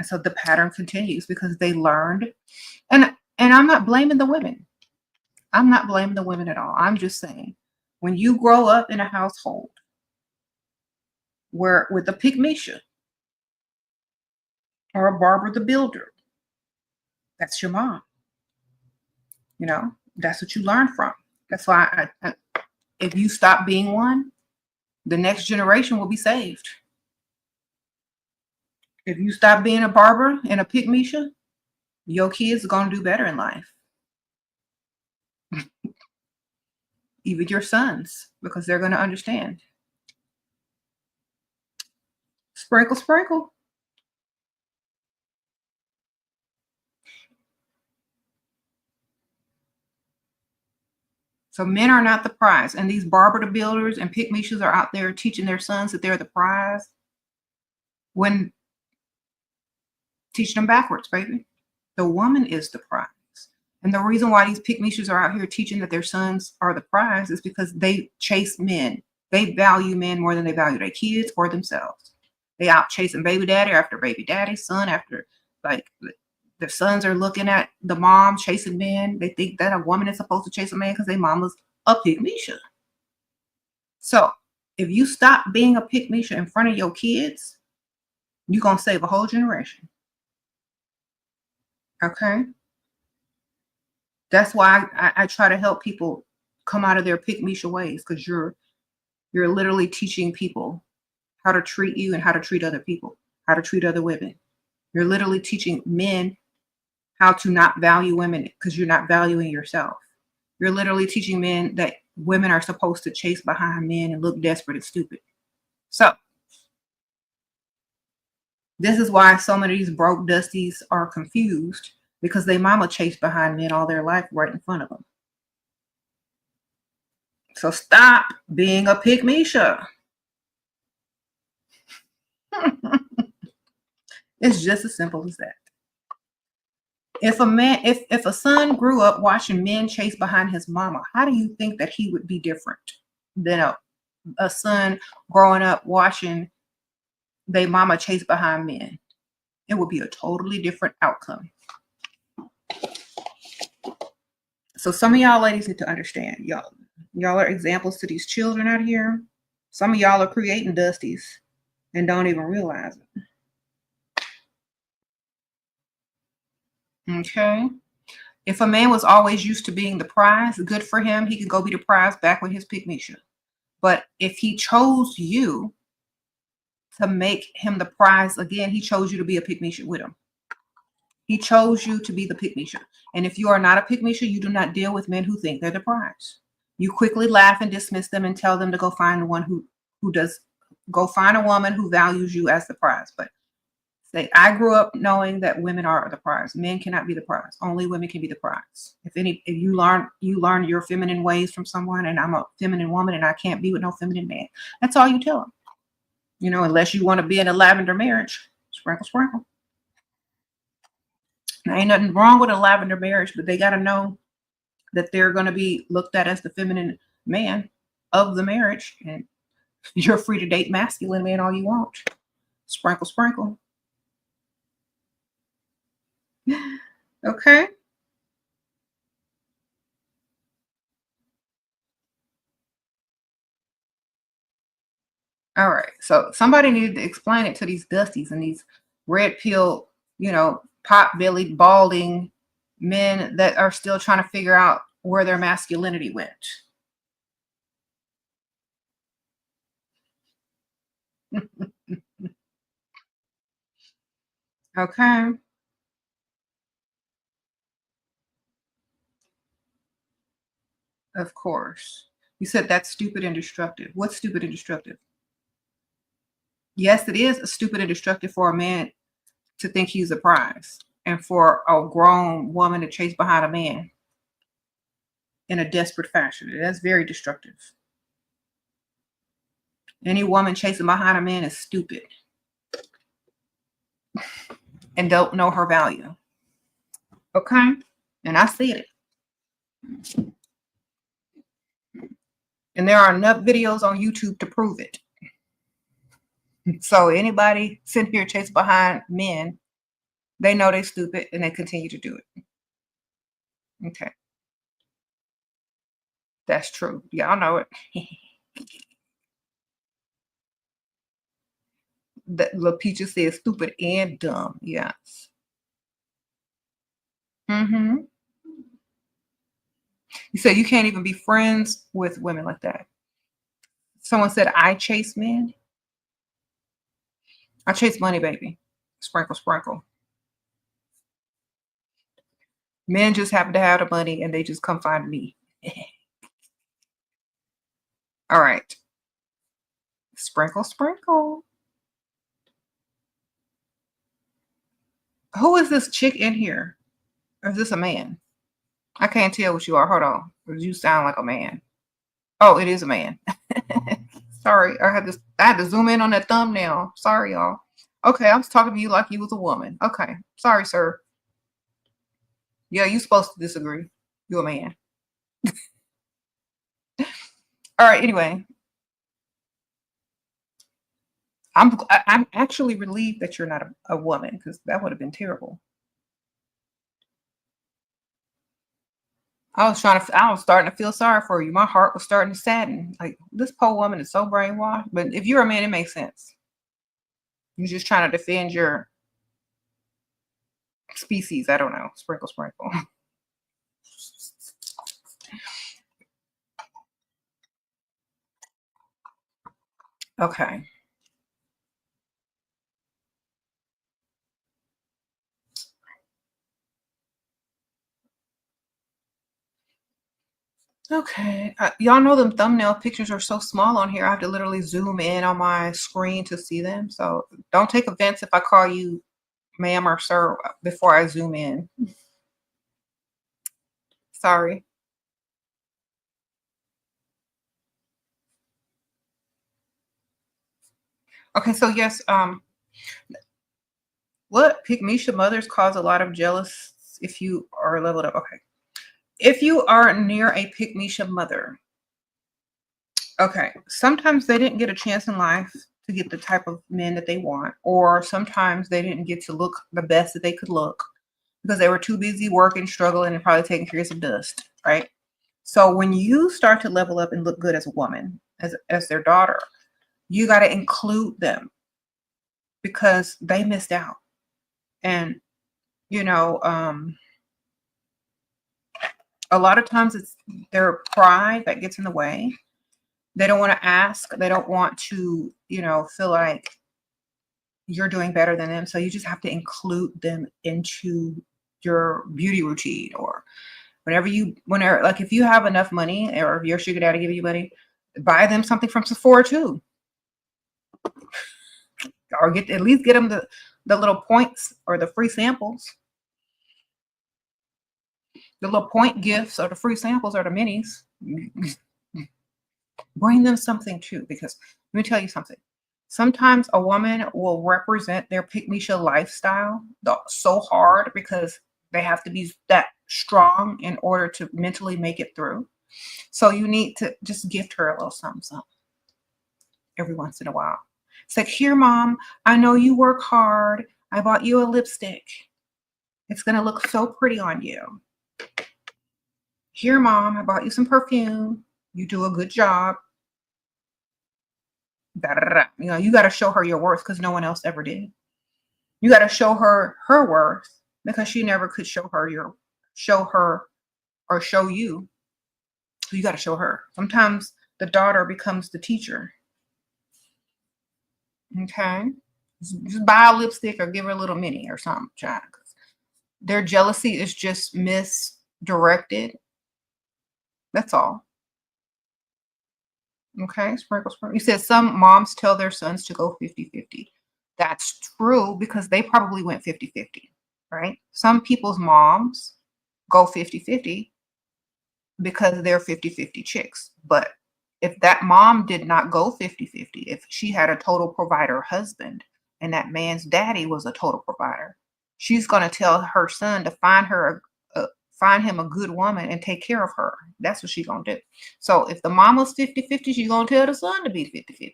And so the pattern continues because they learned. And I'm not blaming the women. I'm not blaming the women at all. I'm just saying, when you grow up in a household where with a pygmisha or a Barbara the Builder, that's your mom. You know, that's what you learn from. That's why if you stop being one, the next generation will be saved. If you stop being a Barbara and a pygmisha, your kids are going to do better in life. Even your sons, because they're going to understand. Sprinkle, sprinkle. So men are not the prize. And these Barbara the Builders and pygmishas are out there teaching their sons that they're the prize, when teaching them backwards, baby. The woman is the prize. And the reason why these pygmishas are out here teaching that their sons are the prize is because they chase men. They value men more than they value their kids or themselves. They out chasing baby daddy after baby daddy, son after, like, their sons are looking at the mom chasing men. They think that a woman is supposed to chase a man because their mama's a pygmisha. So if you stop being a pygmisha in front of your kids, you're going to save a whole generation. Okay? That's why I try to help people come out of their pygmisha ways, because you're literally teaching people how to treat you and how to treat other people, how to treat other women. You're literally teaching men how to not value women because you're not valuing yourself. You're literally teaching men that women are supposed to chase behind men and look desperate and stupid. So this is why so many of these broke dusties are confused, because they mama chased behind men all their life right in front of them. So stop being a pygmisha. It's just as simple as that. If a son grew up watching men chase behind his mama, how do you think that he would be different than a son growing up watching their mama chase behind men? It would be a totally different outcome. So some of y'all ladies need to understand, y'all are examples to these children out here. Some of y'all are creating dusties and don't even realize it. Okay. If a man was always used to being the prize, good for him. He can go be the prize back with his pygmisha. But if he chose you to make him the prize again, he chose you to be a pygmisha with him. He chose you to be the pygmisha. And if you are not a pygmisha, you do not deal with men who think they're the prize. You quickly laugh and dismiss them and tell them to go find one who does. Go find a woman who values you as the prize. But say, I grew up knowing that women are the prize. Men cannot be the prize. Only women can be the prize. If you learn your feminine ways from someone, and I'm a feminine woman and I can't be with no feminine man, that's all you tell them. You know, unless you want to be in a lavender marriage, sprinkle, sprinkle. Now, ain't nothing wrong with a lavender marriage, but they got to know that they're going to be looked at as the feminine man of the marriage, and you're free to date masculine men all you want. Sprinkle, sprinkle. Okay. All right. So somebody needed to explain it to these dusties and these red pill, pot-bellied, balding men that are still trying to figure out where their masculinity went. Okay. Of course. You said that's stupid and destructive. What's stupid and destructive? Yes, it is stupid and destructive for a man to think he's a prize and for a grown woman to chase behind a man in a desperate fashion. That's very destructive. Any woman chasing behind a man is stupid and don't know her value. Okay? And I see it. And there are enough videos on YouTube to prove it. So anybody sitting here chasing behind men, they know they're stupid and they continue to do it. Okay. That's true. Y'all know it. LaPeacha says stupid and dumb. Yes. Mm-hmm. You said you can't even be friends with women like that. Someone said, I chase men. I chase money, baby. Sprinkle, sprinkle. Men just happen to have the money and they just come find me. All right. Sprinkle, sprinkle. Who is this chick in here? Or is this a man? I can't tell what you are. Hold on. You sound like a man. Oh, it is a man. Sorry. I had to zoom in on that thumbnail. Sorry, y'all. Okay, I was talking to you like you was a woman. Okay. Sorry, sir. Yeah, you're supposed to disagree. You're a man. All right, anyway. I'm actually relieved that you're not a woman, because that would have been terrible. I was starting to feel sorry for you. My heart was starting to sadden. Like, this poor woman is so brainwashed. But if you're a man, it makes sense. You're just trying to defend your species. I don't know. Sprinkle, sprinkle. Okay. Okay. Y'all know them thumbnail pictures are so small on here. I have to literally zoom in on my screen to see them. So don't take offense if I call you ma'am or sir before I zoom in. Sorry. Okay, so yes, what pygmisha mothers cause a lot of jealous if you are leveled up. Okay. If you are near a pygmisha mother, okay, sometimes they didn't get a chance in life to get the type of men that they want, or sometimes they didn't get to look the best that they could look because they were too busy working, struggling, and probably taking care of some dust, right? So when you start to level up and look good as a woman, as their daughter, you got to include them because they missed out. And, A lot of times it's their pride that gets in the way. They don't want to ask. They don't want to, feel like you're doing better than them. So you just have to include them into your beauty routine, or whenever, like if you have enough money, or if your sugar daddy give you money, buy them something from Sephora too. Or at least get them the little points or the free samples. The little point gifts or the free samples or the minis. Bring them something too, because let me tell you something. Sometimes a woman will represent their pick-me-show lifestyle so hard because they have to be that strong in order to mentally make it through. So you need to just gift her a little something every once in a while. It's like, here, mom, I know you work hard. I bought you a lipstick. It's going to look so pretty on you. Here, mom, I bought you some perfume. You do a good job. You got to show her your worth, because no one else ever did. You got to show her her worth, because she never could show her or show you. So you got to show her. Sometimes the daughter becomes the teacher. Okay. Just buy a lipstick or give her a little mini or something, child. Their jealousy is just misdirected. That's all. Okay, sprinkle, sprinkle. You said some moms tell their sons to go 50-50. That's true, because they probably went 50-50, right? Some people's moms go 50-50 because they're 50-50 chicks. But if that mom did not go 50-50, if she had a total provider husband and that man's daddy was a total provider, she's going to tell her son to find him a good woman and take care of her. That's what she's going to do. So if the mama's 50-50, she's going to tell the son to be 50-50.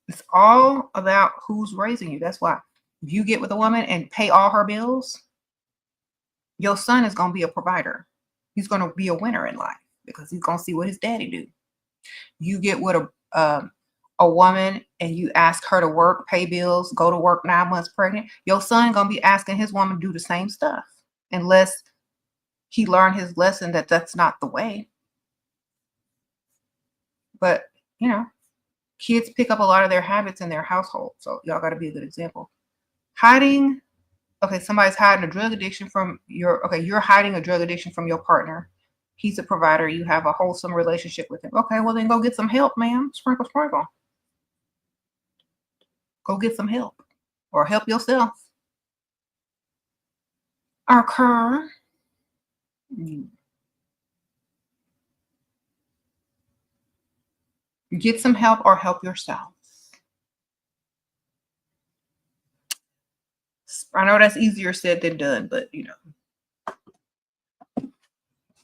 It's all about who's raising you. That's why if you get with a woman and pay all her bills, your son is going to be a provider. He's going to be a winner in life because he's going to see what his daddy do. You get with a woman and you ask her to work, pay bills, go to work 9 months pregnant, your son going to be asking his woman to do the same stuff, unless he learned his lesson that that's not the way. But, kids pick up a lot of their habits in their household. So y'all got to be a good example. Hiding. Okay, somebody's hiding a drug addiction from you're hiding a drug addiction from your partner. He's a provider. You have a wholesome relationship with him. Okay, well then go get some help, ma'am. Sprinkle, sprinkle. Go get some help, or help yourself. Occur. Get some help or help yourself. I know that's easier said than done, but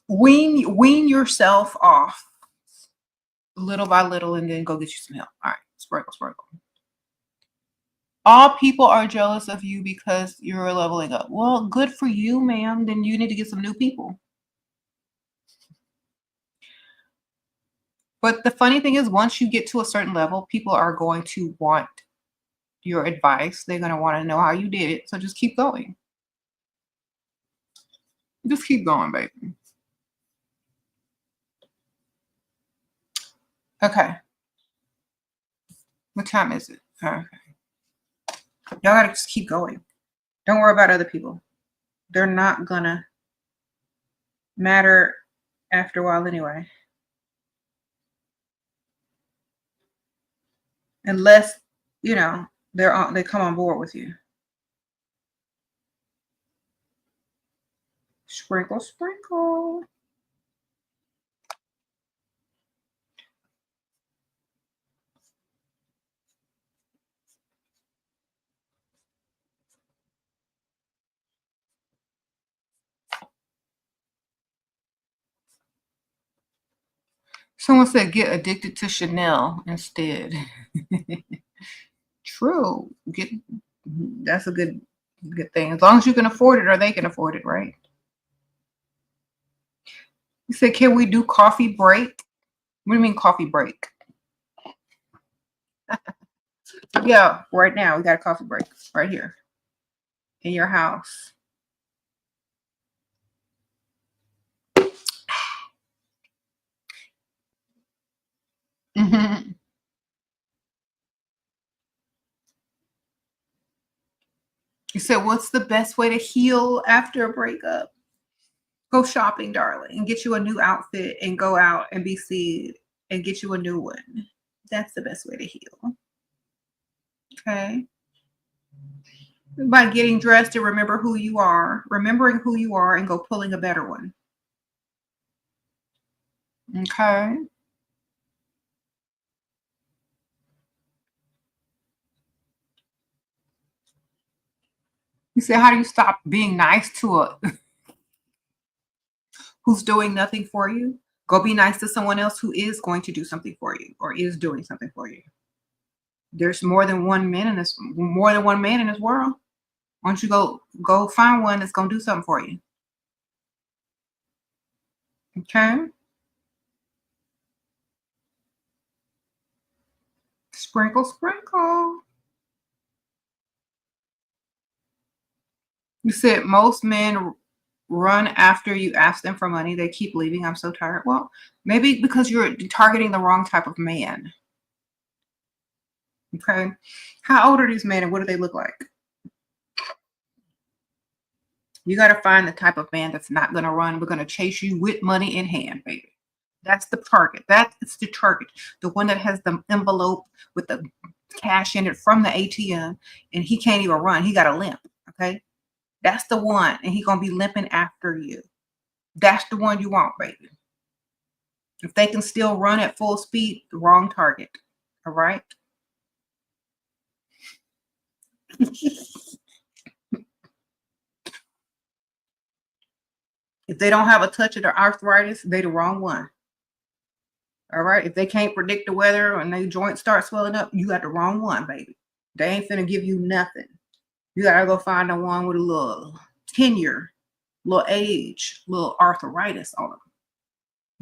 wean yourself off little by little, and then go get you some help. All right, sprinkle, sprinkle. All people are jealous of you because you're leveling up. Well, good for you, ma'am. Then you need to get some new people. But the funny thing is, once you get to a certain level, people are going to want your advice. They're going to want to know how you did it. So just keep going. Just keep going, baby. Okay. What time is it? Okay. Y'all got to just keep going. Don't worry about other people. They're not going to matter after a while anyway. Unless, they come on board with you. Sprinkle, sprinkle. Someone said get addicted to Chanel instead. True. That's a good thing. As long as you can afford it or they can afford it, right? You said, can we do coffee break? What do you mean coffee break? Yeah, right now we got a coffee break right here in your house. You said, what's the best way to heal after a breakup? Go shopping, darling, and get you a new outfit and go out and be seen and get you a new one. That's the best way to heal. Okay. By getting dressed to remember who you are, remembering who you are, and go pulling a better one. Okay. You say, how do you stop being nice to a who's doing nothing for you? Go be nice to someone else who is going to do something for you or is doing something for you. There's more than one man in this world. Why don't you go find one that's gonna do something for you? Okay. Sprinkle, sprinkle. You said most men run after you ask them for money. They keep leaving. I'm so tired. Well, maybe because you're targeting the wrong type of man. Okay. How old are these men and what do they look like? You got to find the type of man that's not going to run. We're going to chase you with money in hand, baby. That's the target. That's the target. The one that has the envelope with the cash in it from the ATM and he can't even run. He got a limp. Okay. That's the one. And he's going to be limping after you. That's the one you want, baby. If they can still run at full speed, the wrong target. All right. If they don't have a touch of the arthritis, they the wrong one. All right. If they can't predict the weather and their joints start swelling up, you got the wrong one, baby. They ain't finna give you nothing. You gotta go find the one with a little tenure, little age, little arthritis on them.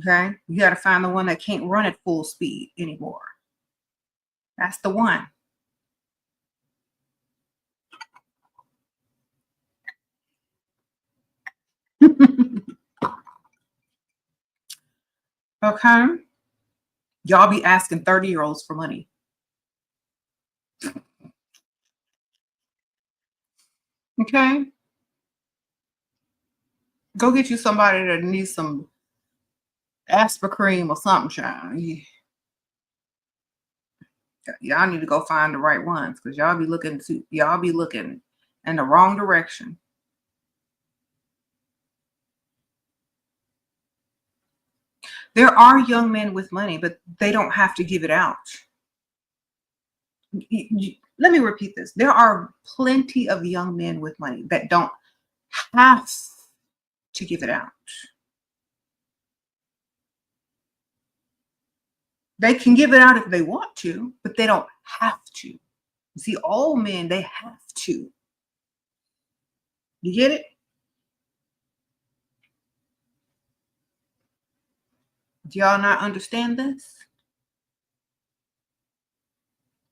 Okay. You gotta find the one that can't run at full speed anymore. That's the one. Okay. Y'all be asking 30-year-olds for money. Okay. Go get you somebody that needs some aspirin or something, child. Y'all need to go find the right ones because y'all be looking in the wrong direction. There are young men with money, but they don't have to give it out. Let me repeat this. There are plenty of young men with money that don't have to give it out. They can give it out if they want to, but they don't have to. See, all men, they have to. You get it? Do y'all not understand this?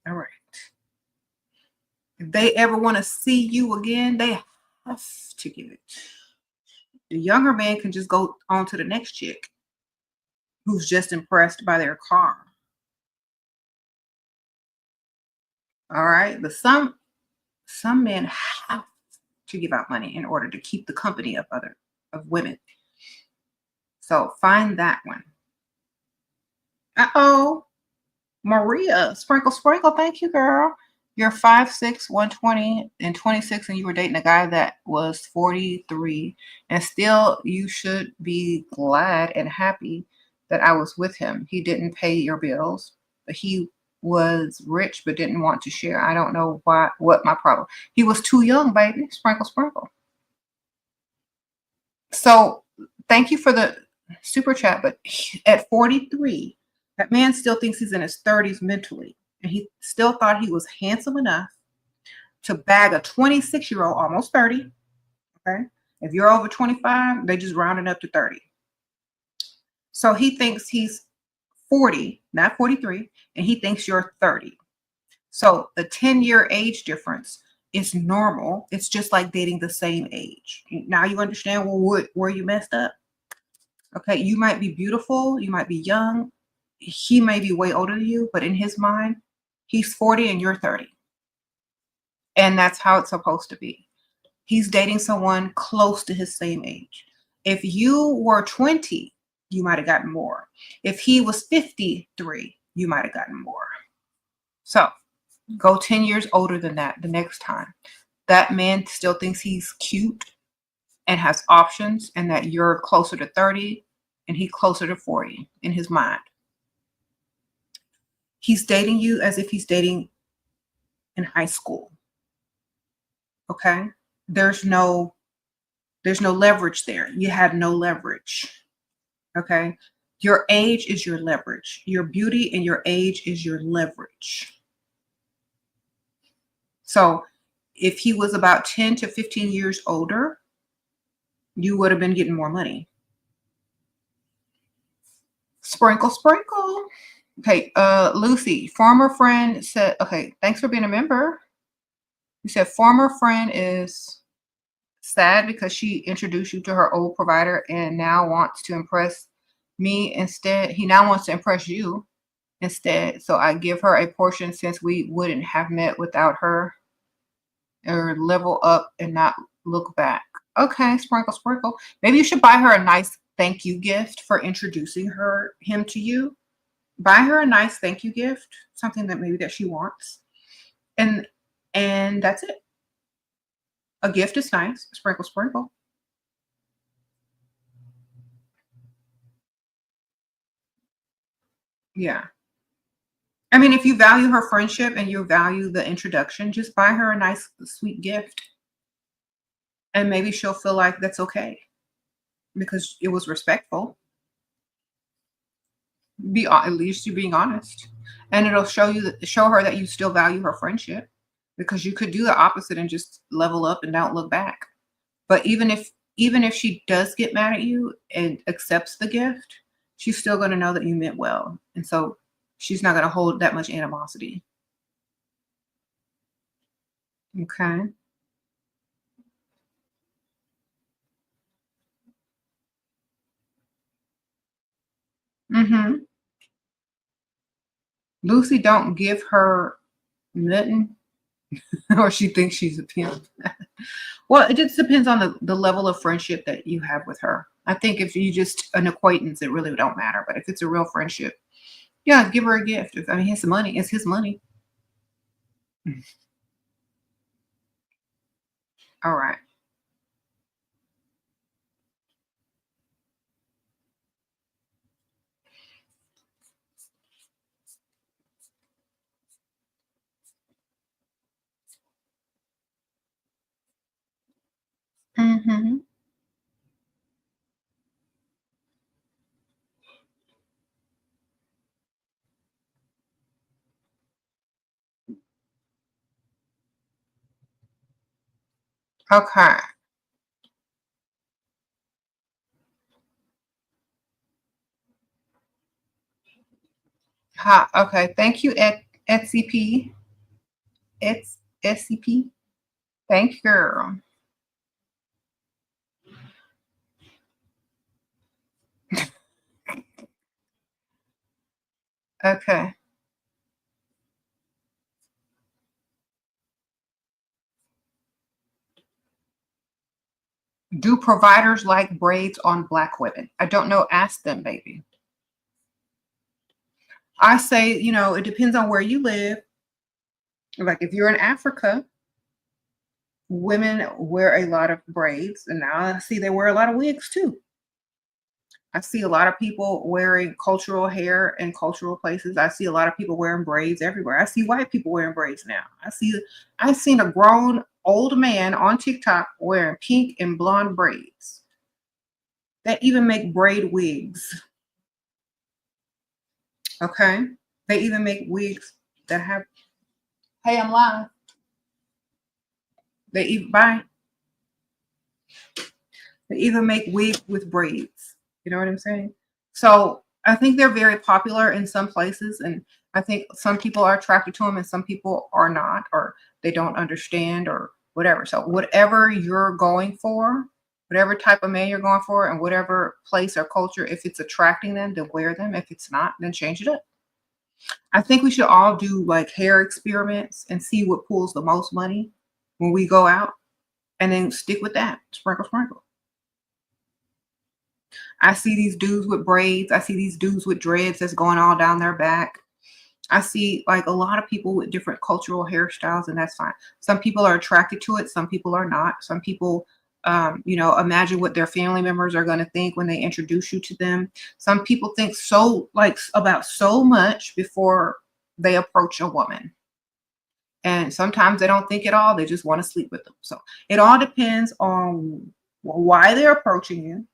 All right. If they ever want to see you again, they have to give it. The younger man can just go on to the next chick who's just impressed by their car. All right. But some men have to give out money in order to keep the company of women. So find that one. Uh-oh. Maria, sprinkle, sprinkle. Thank you, girl. You're 5'6", 120, and 26, and you were dating a guy that was 43. And still, you should be glad and happy that I was with him. He didn't pay your bills, but he was rich but didn't want to share. I don't know what my problem. He was too young, baby. Sprinkle, sprinkle. So thank you for the super chat. But at 43, that man still thinks he's in his 30s mentally. And he still thought he was handsome enough to bag a 26-year-old, almost 30. Okay. If you're over 25, they just rounding up to 30. So he thinks he's 40, not 43, and he thinks you're 30. So the 10-year age difference is normal. It's just like dating the same age. Now you understand where you messed up? Okay. You might be beautiful. You might be young. He may be way older than you, but in his mind, he's 40 and you're 30. And that's how it's supposed to be. He's dating someone close to his same age. If you were 20, you might have gotten more. If he was 53, you might have gotten more. So go 10 years older than that the next time. That man still thinks he's cute and has options, and that you're closer to 30 and he's closer to 40 in his mind. He's dating you as if he's dating in high school. Okay? There's no leverage there. You have no leverage. Okay? Your age is your leverage. Your beauty and your age is your leverage. So if he was about 10 to 15 years older, you would have been getting more money. Sprinkle, sprinkle. Okay, Lucy, former friend said, okay, thanks for being a member. You said former friend is sad because she introduced you to her old provider and now wants to impress me instead. He now wants to impress you instead. So I give her a portion since we wouldn't have met without her, or level up and not look back. Okay, sprinkle, sprinkle. Maybe you should buy her a nice thank you gift for introducing him to you. Buy her a nice thank you gift, something that maybe that she wants. And that's it. A gift is nice. Sprinkle, sprinkle. Yeah. I mean, if you value her friendship and you value the introduction, just buy her a nice, sweet gift. And maybe she'll feel like that's okay because it was respectful. At least you're being honest. And it'll show her that you still value her friendship, because you could do the opposite and just level up and don't look back. But even if she does get mad at you and accepts the gift, she's still going to know that you meant well. And so she's not going to hold that much animosity. Okay. Mm-hmm. Lucy, don't give her nothing or she thinks she's a pimp. Well, it just depends on the level of friendship that you have with her. I think if you just an acquaintance, it really don't matter. But if it's a real friendship, yeah, give her a gift. I mean, it's money. It's his money. All right. Mm-hmm. Okay. Okay. Thank you, SCP. It's SCP. Thank you, girl. Okay. Do providers like braids on Black women? I don't know. Ask them, baby. I say, it depends on where you live. Like if you're in Africa, women wear a lot of braids, and now I see they wear a lot of wigs too. I see a lot of people wearing cultural hair in cultural places. I see a lot of people wearing braids everywhere. I see white people wearing braids now. I've seen a grown old man on TikTok wearing pink and blonde braids. They even make braid wigs. Okay. They even make wigs that have, hey, I'm live. They even make wigs with braids. You know what I'm saying? So I think they're very popular in some places, and I think some people are attracted to them and some people are not, or they don't understand or whatever. So whatever you're going for, whatever type of man you're going for, and whatever place or culture, if it's attracting them, then wear them. If it's not, then change it up. I think we should all do like hair experiments and see what pulls the most money when we go out. and then stick with that. Sprinkle, sprinkle. I see these dudes with braids. I see these dudes with dreads that's going all down their back. I see like a lot of people with different cultural hairstyles, and that's fine. Some people are attracted to it. Some people are not. Some people, imagine what their family members are going to think when they introduce you to them. Some people think so like about so much before they approach a woman. And sometimes they don't think at all. They just want to sleep with them. So it all depends on why they're approaching you.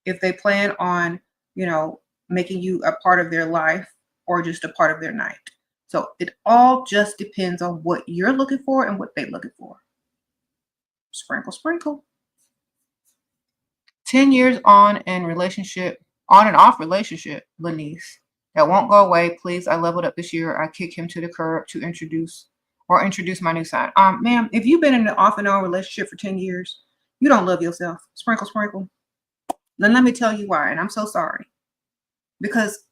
If they plan on, making you a part of their life or just a part of their night. So it all just depends on what you're looking for and what they're looking for. Sprinkle, sprinkle. 10 years on and off relationship, Lanice. That won't go away. Please, I leveled up this year. I kick him to the curb to introduce my new side. Ma'am, if you've been in an off and on relationship for 10 years, you don't love yourself. Sprinkle, sprinkle. Then let me tell you why, and I'm so sorry. Because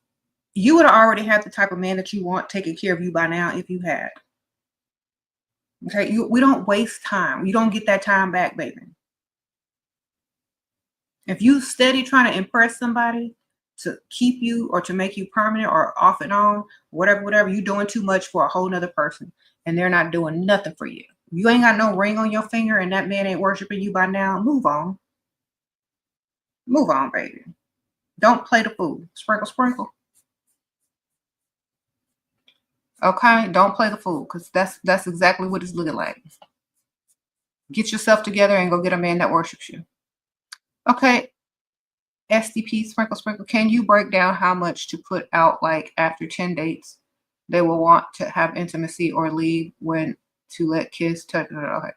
you would have already had the type of man that you want taking care of you by now if you had. Okay, we don't waste time. You don't get that time back, baby. If you steady trying to impress somebody to keep you or to make you permanent or off and on, whatever, you're doing too much for a whole nother person and they're not doing nothing for you. You ain't got no ring on your finger and that man ain't worshiping you by now. Move on. Move on, baby. Don't play the fool. Sprinkle, sprinkle. Okay, don't play the fool, because that's exactly what it's looking like. Get yourself together and go get a man that worships you. Okay, SDP, sprinkle, sprinkle. Can you break down how much to put out, like after 10 dates, they will want to have intimacy or leave when to let kiss touch? Okay.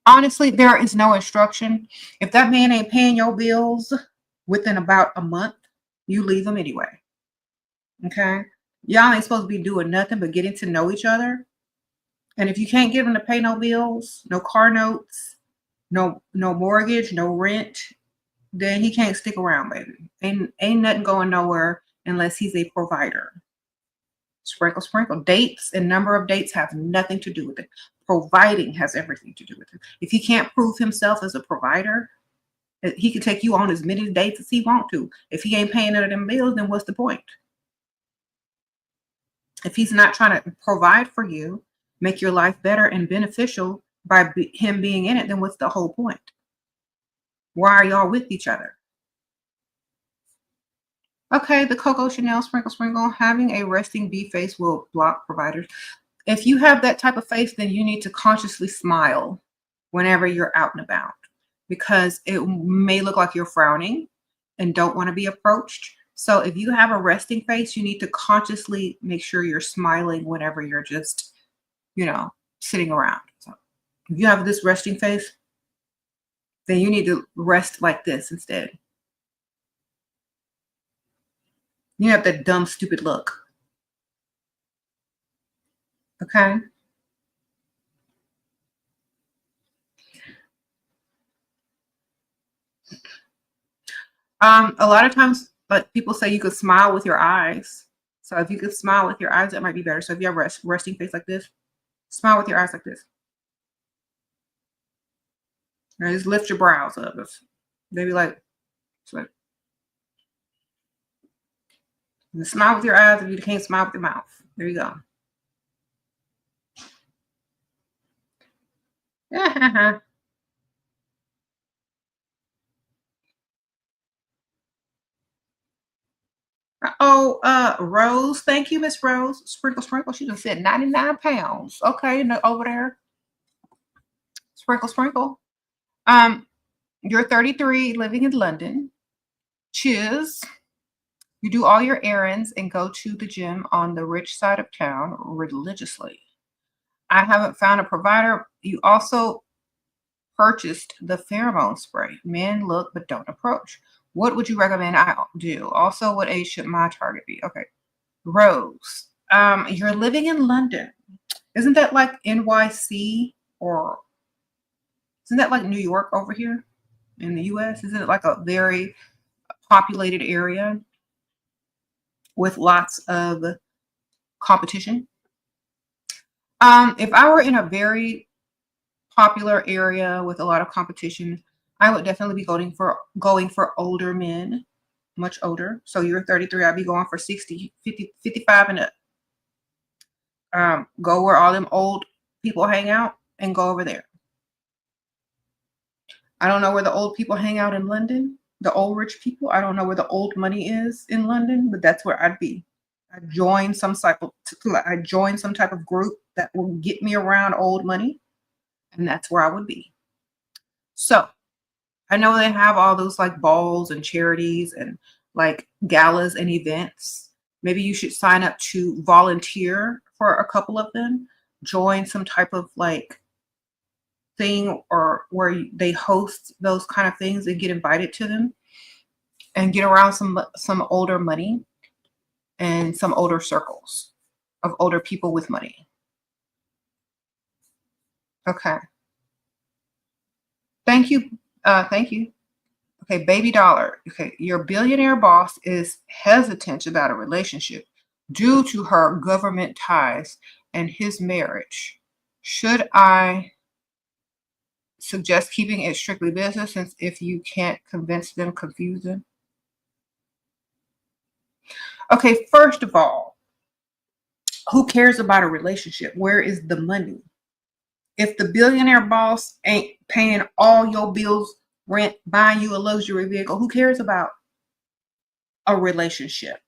Honestly, there is no instruction. If that man ain't paying your bills within about a month, you leave them anyway. Okay? Y'all ain't supposed to be doing nothing but getting to know each other. And if you can't get him to pay no bills, no car notes, no mortgage, no rent, then he can't stick around, baby. Ain't nothing going nowhere unless he's a provider. Sprinkle, sprinkle. Dates and number of dates have nothing to do with it. Providing has everything to do with it. If he can't prove himself as a provider, he can take you on as many dates as he want to. If he ain't paying none of them bills, then what's the point? If he's not trying to provide for you, make your life better and beneficial by him being in it, then what's the whole point? Why are y'all with each other? Okay, the Coco Chanel, sprinkle, sprinkle. Having a resting bee face will block providers. If you have that type of face, then you need to consciously smile whenever you're out and about, because it may look like you're frowning and don't want to be approached. So if you have a resting face, you need to consciously make sure you're smiling whenever you're just, sitting around. So if you have this resting face, then you need to rest like this instead. You have that dumb, stupid look. Okay? A lot of times, but people say you could smile with your eyes. So if you could smile with your eyes, that might be better. So if you have resting face like this, smile with your eyes like this. And just lift your brows up. Maybe like, smile with your eyes if you can't smile with your mouth. There you go. Rose. Thank you, Miss Rose. Sprinkle, sprinkle. She just said 99 pounds. Okay, over there. Sprinkle, sprinkle. You're 33, living in London. Chiz. You do all your errands and go to the gym on the rich side of town religiously. I haven't found a provider. You also purchased the pheromone spray. Men look but don't approach. What would you recommend I do? Also, what age should my target be? Okay. Rose, you're living in London. Isn't that like NYC, or isn't that like New York over here in the US? Isn't it like a very populated area with lots of competition? If I were in a very popular area with a lot of competition, I would definitely be going for older men, much older. So you're 33, I'd be going for 60, 50, 55 and up. Go where all them old people hang out and go over there. I don't know where the old people hang out in London, the old rich people. I don't know where the old money is in London, but that's where I'd be. I join some type of group that will get me around old money, and that's where I would be. So I know they have all those like balls and charities and like galas and events. Maybe you should sign up to volunteer for a couple of them. Join some type of like thing or where they host those kind of things and get invited to them and get around some older money and some older circles of older people with money. Okay. Thank you. Thank you. Okay, baby dollar. Okay, your billionaire boss is hesitant about a relationship due to her government ties and his marriage. Should I suggest keeping it strictly business since if you can't convince them, confuse them? Okay, first of all, who cares about a relationship? Where is the money? If the billionaire boss ain't paying all your bills, rent, buying you a luxury vehicle, who cares about a relationship?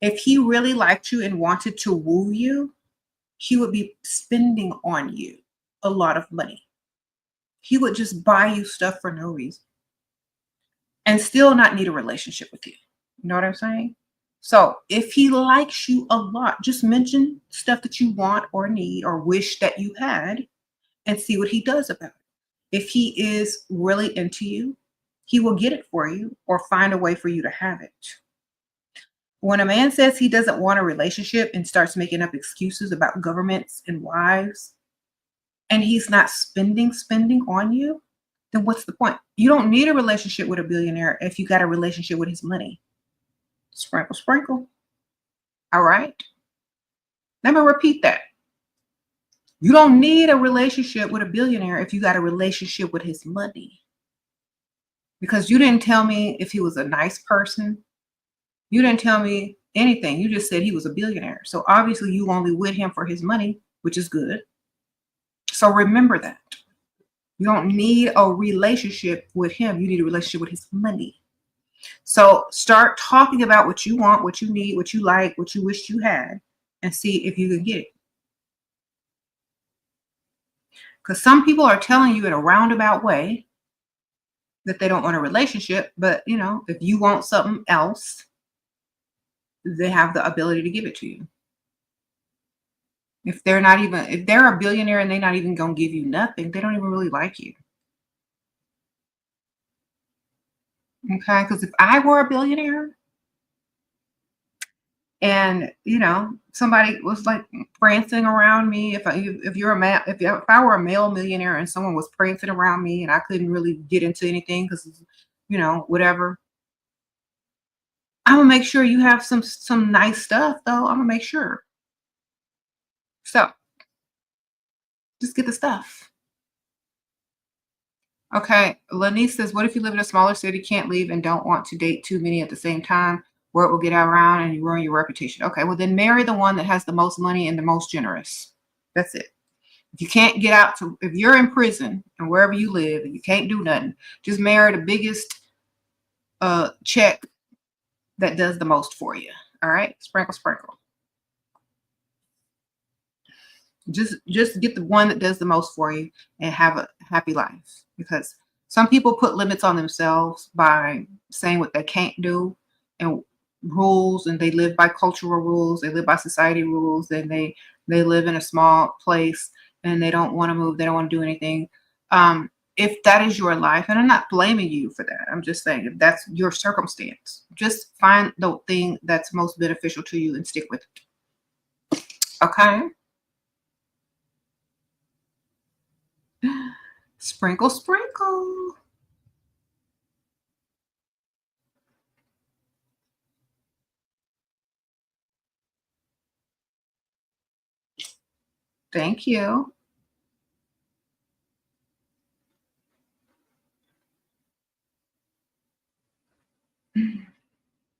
If he really liked you and wanted to woo you, he would be spending on you a lot of money. He would just buy you stuff for no reason and still not need a relationship with you. You know what I'm saying? So if he likes you a lot, just mention stuff that you want or need or wish that you had and see what he does about it. If he is really into you, he will get it for you or find a way for you to have it. When a man says he doesn't want a relationship and starts making up excuses about governments and wives, and he's not spending on you, then what's the point? You don't need a relationship with a billionaire if you got a relationship with his money. Sprinkle, sprinkle. All right. Let me repeat that. You don't need a relationship with a billionaire if you got a relationship with his money. Because you didn't tell me if he was a nice person. You didn't tell me anything. You just said he was a billionaire. So obviously you only with him for his money, which is good. So remember that. You don't need a relationship with him. You need a relationship with his money. So start talking about what you want, what you need, what you like, what you wish you had, and see if you can get it. Because some people are telling you in a roundabout way that they don't want a relationship, but if you want something else, they have the ability to give it to you. If they're a billionaire and they're not even gonna give you nothing, they don't even really like you. Okay, because if I were a billionaire and somebody was like prancing around me, if I were a male millionaire and someone was prancing around me and I couldn't really get into anything because whatever, I'm gonna make sure you have some nice stuff though. I'm gonna make sure. So just get the stuff. Okay, Lanice says, what if you live in a smaller city, can't leave, and don't want to date too many at the same time? Word will get out around and you ruin your reputation. Okay, well then marry the one that has the most money and the most generous. That's it. If you can't get out if you're in prison and wherever you live and you can't do nothing, just marry the biggest check that does the most for you. All right, sprinkle, sprinkle. Just get the one that does the most for you and have a happy life, because some people put limits on themselves by saying what they can't do and rules, and they live by cultural rules, they live by society rules, and they live in a small place and they don't want to move, they don't want to do anything. If that is your life, and I'm not blaming you for that, I'm just saying if that's your circumstance, just find the thing that's most beneficial to you and stick with it. Okay. Sprinkle, sprinkle. Thank you.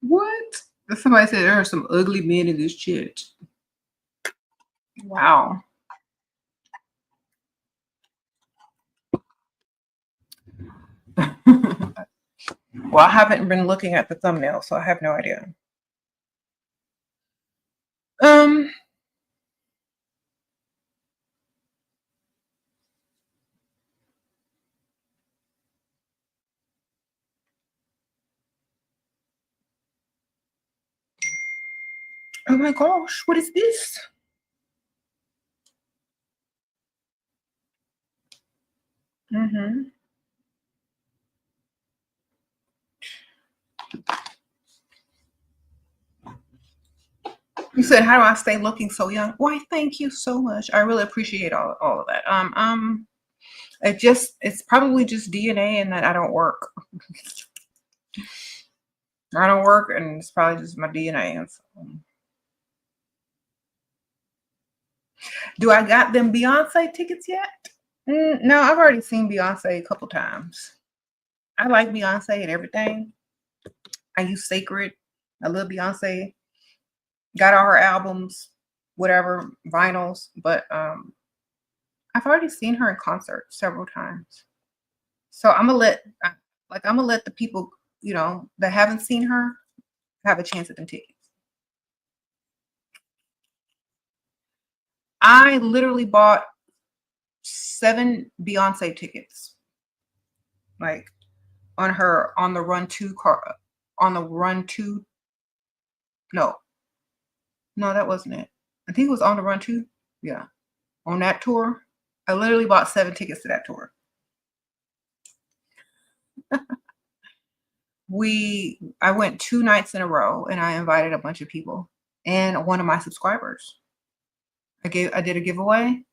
What? Somebody said there are some ugly men in this chat. Wow. Well, I haven't been looking at the thumbnail, so I have no idea. Oh my gosh, what is this? Mm-hmm. You said, how do I stay looking so young? Why, thank you so much. I really appreciate all of that. It's probably just DNA and that I don't work. I don't work, and it's probably just my DNA. And so. Do I got them Beyonce tickets yet? No, I've already seen Beyonce a couple times. I like Beyonce and everything. I use Sacred. I love Beyonce. Got all her albums, whatever, vinyls, but I've already seen her in concert several times. So I'm gonna let the people, that haven't seen her have a chance at them tickets. I literally bought 7 Beyonce tickets, like on the Run 2 car, on the Run 2. No, that wasn't it. I think it was on the Run 2. Yeah, on that tour. I literally bought 7 tickets to that tour. I went 2 nights in a row, and I invited a bunch of people and one of my subscribers. I did a giveaway.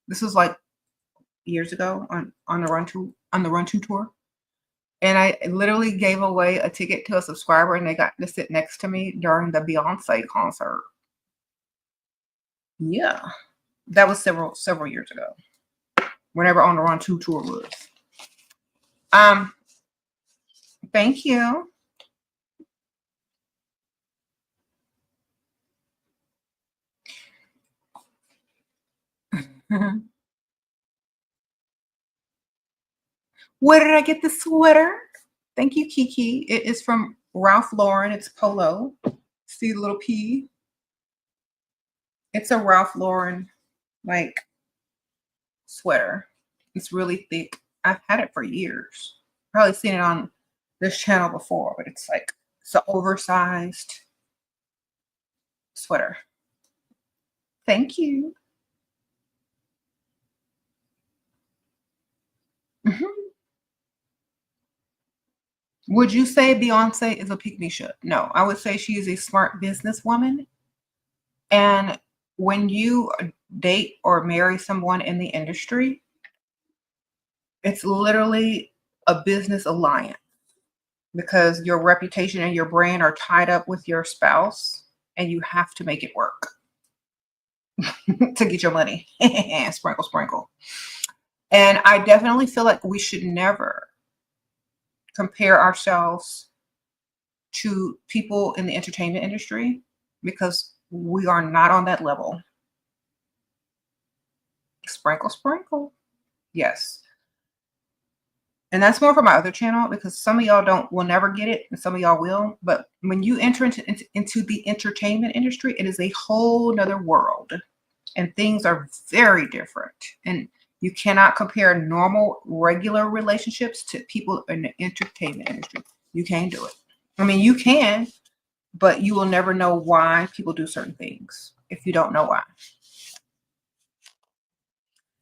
This was like years ago on the Run 2 tour. And I literally gave away a ticket to a subscriber, and they got to sit next to me during the Beyonce concert. Yeah. That was several years ago. Whenever on the Run 2 tour was. Thank you. Where did I get the sweater? Thank you, Kiki. It is from Ralph Lauren. It's polo. See the little P? It's a Ralph Lauren like sweater. It's really thick. I've had it for years. Probably seen it on this channel before, but it's an oversized sweater. Thank you. Would you say Beyonce is a pick-me shit? No, I would say she is a smart businesswoman. And when you date or marry someone in the industry, it's literally a business alliance because your reputation and your brand are tied up with your spouse, and you have to make it work to get your money. Sprinkle, sprinkle. And I definitely feel like we should never compare ourselves to people in the entertainment industry because we are not on that level. Sprinkle, sprinkle. Yes. And that's more for my other channel because some of y'all will never get it and some of y'all will. But when you enter into the entertainment industry, it is a whole nother world and things are very different. And you cannot compare normal, regular relationships to people in the entertainment industry. You can't do it. I mean, you can, but you will never know why people do certain things if you don't know why.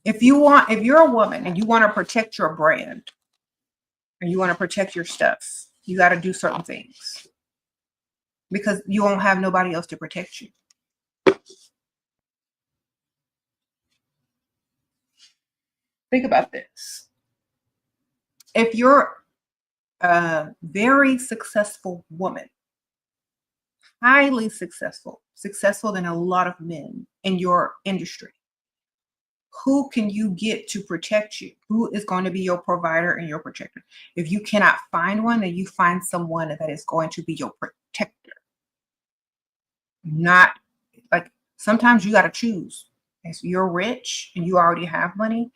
If you're a woman and you want to protect your brand and you want to protect your stuff, you got to do certain things because you won't have nobody else to protect you. Think about this. If you're a very successful woman, highly successful than a lot of men in your industry, who can you get to protect you? Who is going to be your provider and your protector? If you cannot find one, then you find someone that is going to be your protector. Not like sometimes you got to choose. If you're rich and you already have money,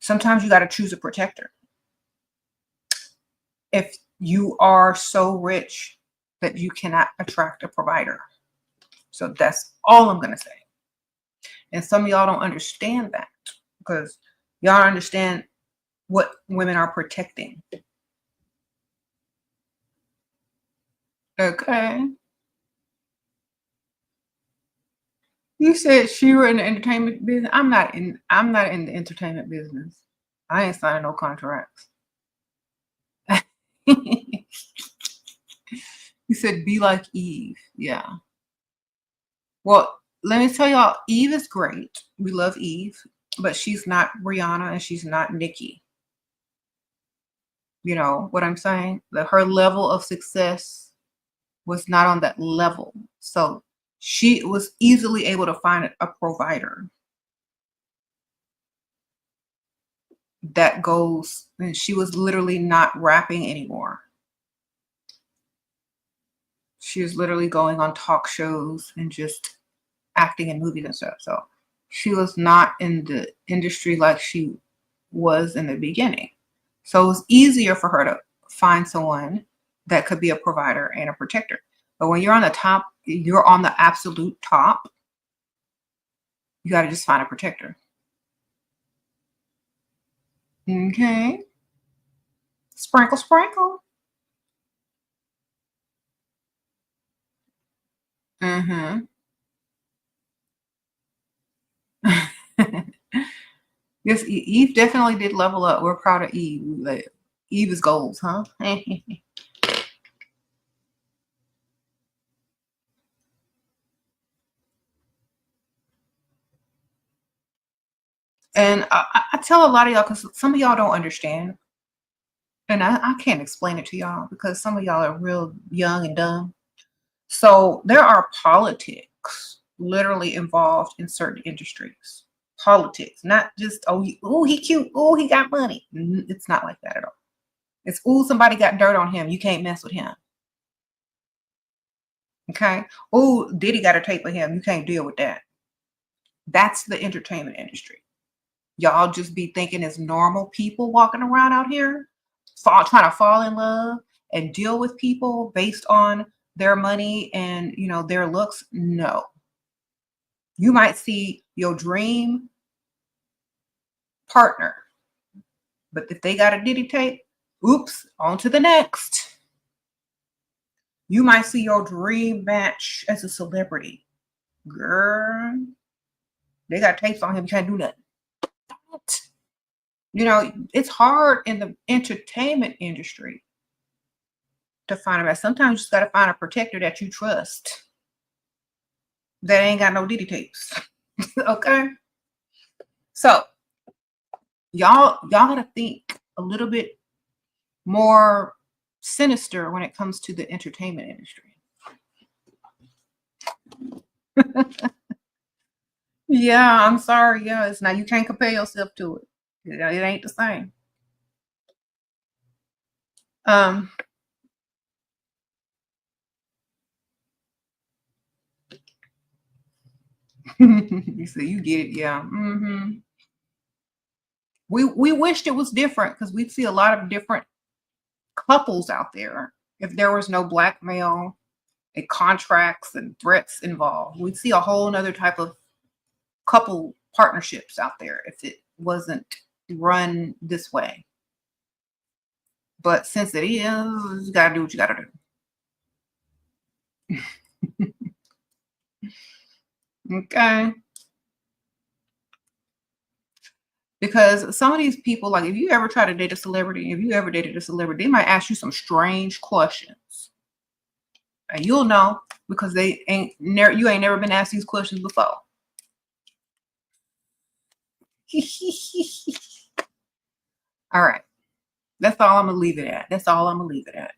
sometimes you got to choose a protector. If you are so rich that you cannot attract a provider. So that's all I'm going to say. And some of y'all don't understand that because y'all understand what women are protecting. Okay. You said she were in the entertainment business. I'm not in the entertainment business. I ain't signing no contracts. You said be like Eve. Yeah. Well, let me tell y'all, Eve is great. We love Eve, but she's not Rihanna and she's not Nicki. You know what I'm saying? Her level of success was not on that level. So she was easily able to find a provider that goes, and she was literally not rapping anymore. She was literally going on talk shows and just acting in movies and stuff. So she was not in the industry like she was in the beginning. So it was easier for her to find someone that could be a provider and a protector. But when you're on the top, you're on the absolute top, you got to just find a protector. Okay. Sprinkle, sprinkle. Mm-hmm. Yes, Eve definitely did level up. We're proud of Eve. Like, Eve is goals, huh? And I tell a lot of y'all, because some of y'all don't understand, and I can't explain it to y'all because some of y'all are real young and dumb. So there are politics literally involved in certain industries. Politics, not just, oh, he cute, oh, he got money. It's not like that at all. It's, oh, somebody got dirt on him. You can't mess with him. Okay. Oh, Diddy got a tape of him. You can't deal with that. That's the entertainment industry. Y'all just be thinking it's normal people walking around out here, trying to fall in love and deal with people based on their money and their looks. No. You might see your dream partner, but if they got a Diddy tape, oops, on to the next. You might see your dream match as a celebrity. Girl, they got tapes on him. You can't do nothing. It's hard in the entertainment industry to find a match. Sometimes you just got to find a protector that you trust that ain't got no Diddy tapes. Okay? So, y'all got to think a little bit more sinister when it comes to the entertainment industry. Yeah, I'm sorry. Yeah, it's not, you can't compare yourself to it. It ain't the same. You say you get it, yeah. We wished it was different because we'd see a lot of different couples out there if there was no blackmail and contracts and threats involved. We'd see a whole nother type of couple partnerships out there if it wasn't run this way. But since it is, you gotta do what you gotta do. Okay. Because some of these people, like if you ever try to date a celebrity, if you ever dated a celebrity, they might ask you some strange questions. And you'll know because you ain't never been asked these questions before. All right. That's all I'm gonna leave it at. That's all I'm gonna leave it at.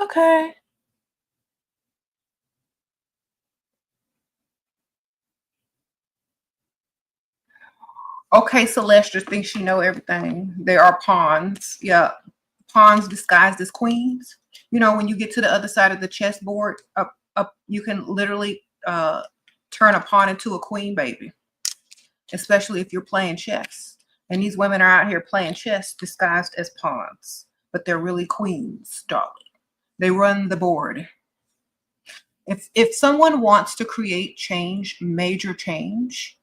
Okay. Okay, Celestia thinks she know everything. They are pawns. Yeah, pawns disguised as queens. You know, when you get to the other side of the chessboard, up, you can literally turn a pawn into a queen, baby. Especially if you're playing chess. And these women are out here playing chess disguised as pawns, but they're really queens, darling. They run the board. If someone wants to create change, major change,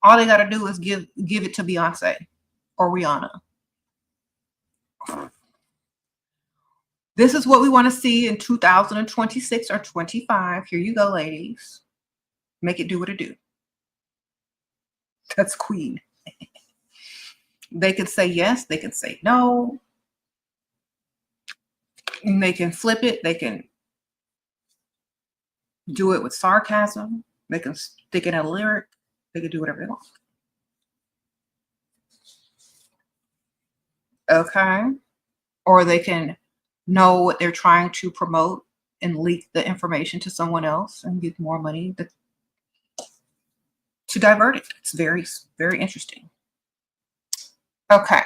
all they got to do is give it to Beyonce or Rihanna. This is what we want to see in 2026 or 25. Here you go, ladies. Make it do what it do. That's queen. They can say yes, they can say no. And they can flip it. They can do it with sarcasm. They can stick in a lyric. They can do whatever they want. Okay. Or they can know what they're trying to promote and leak the information to someone else and get more money to divert it. It's very, very interesting. Okay.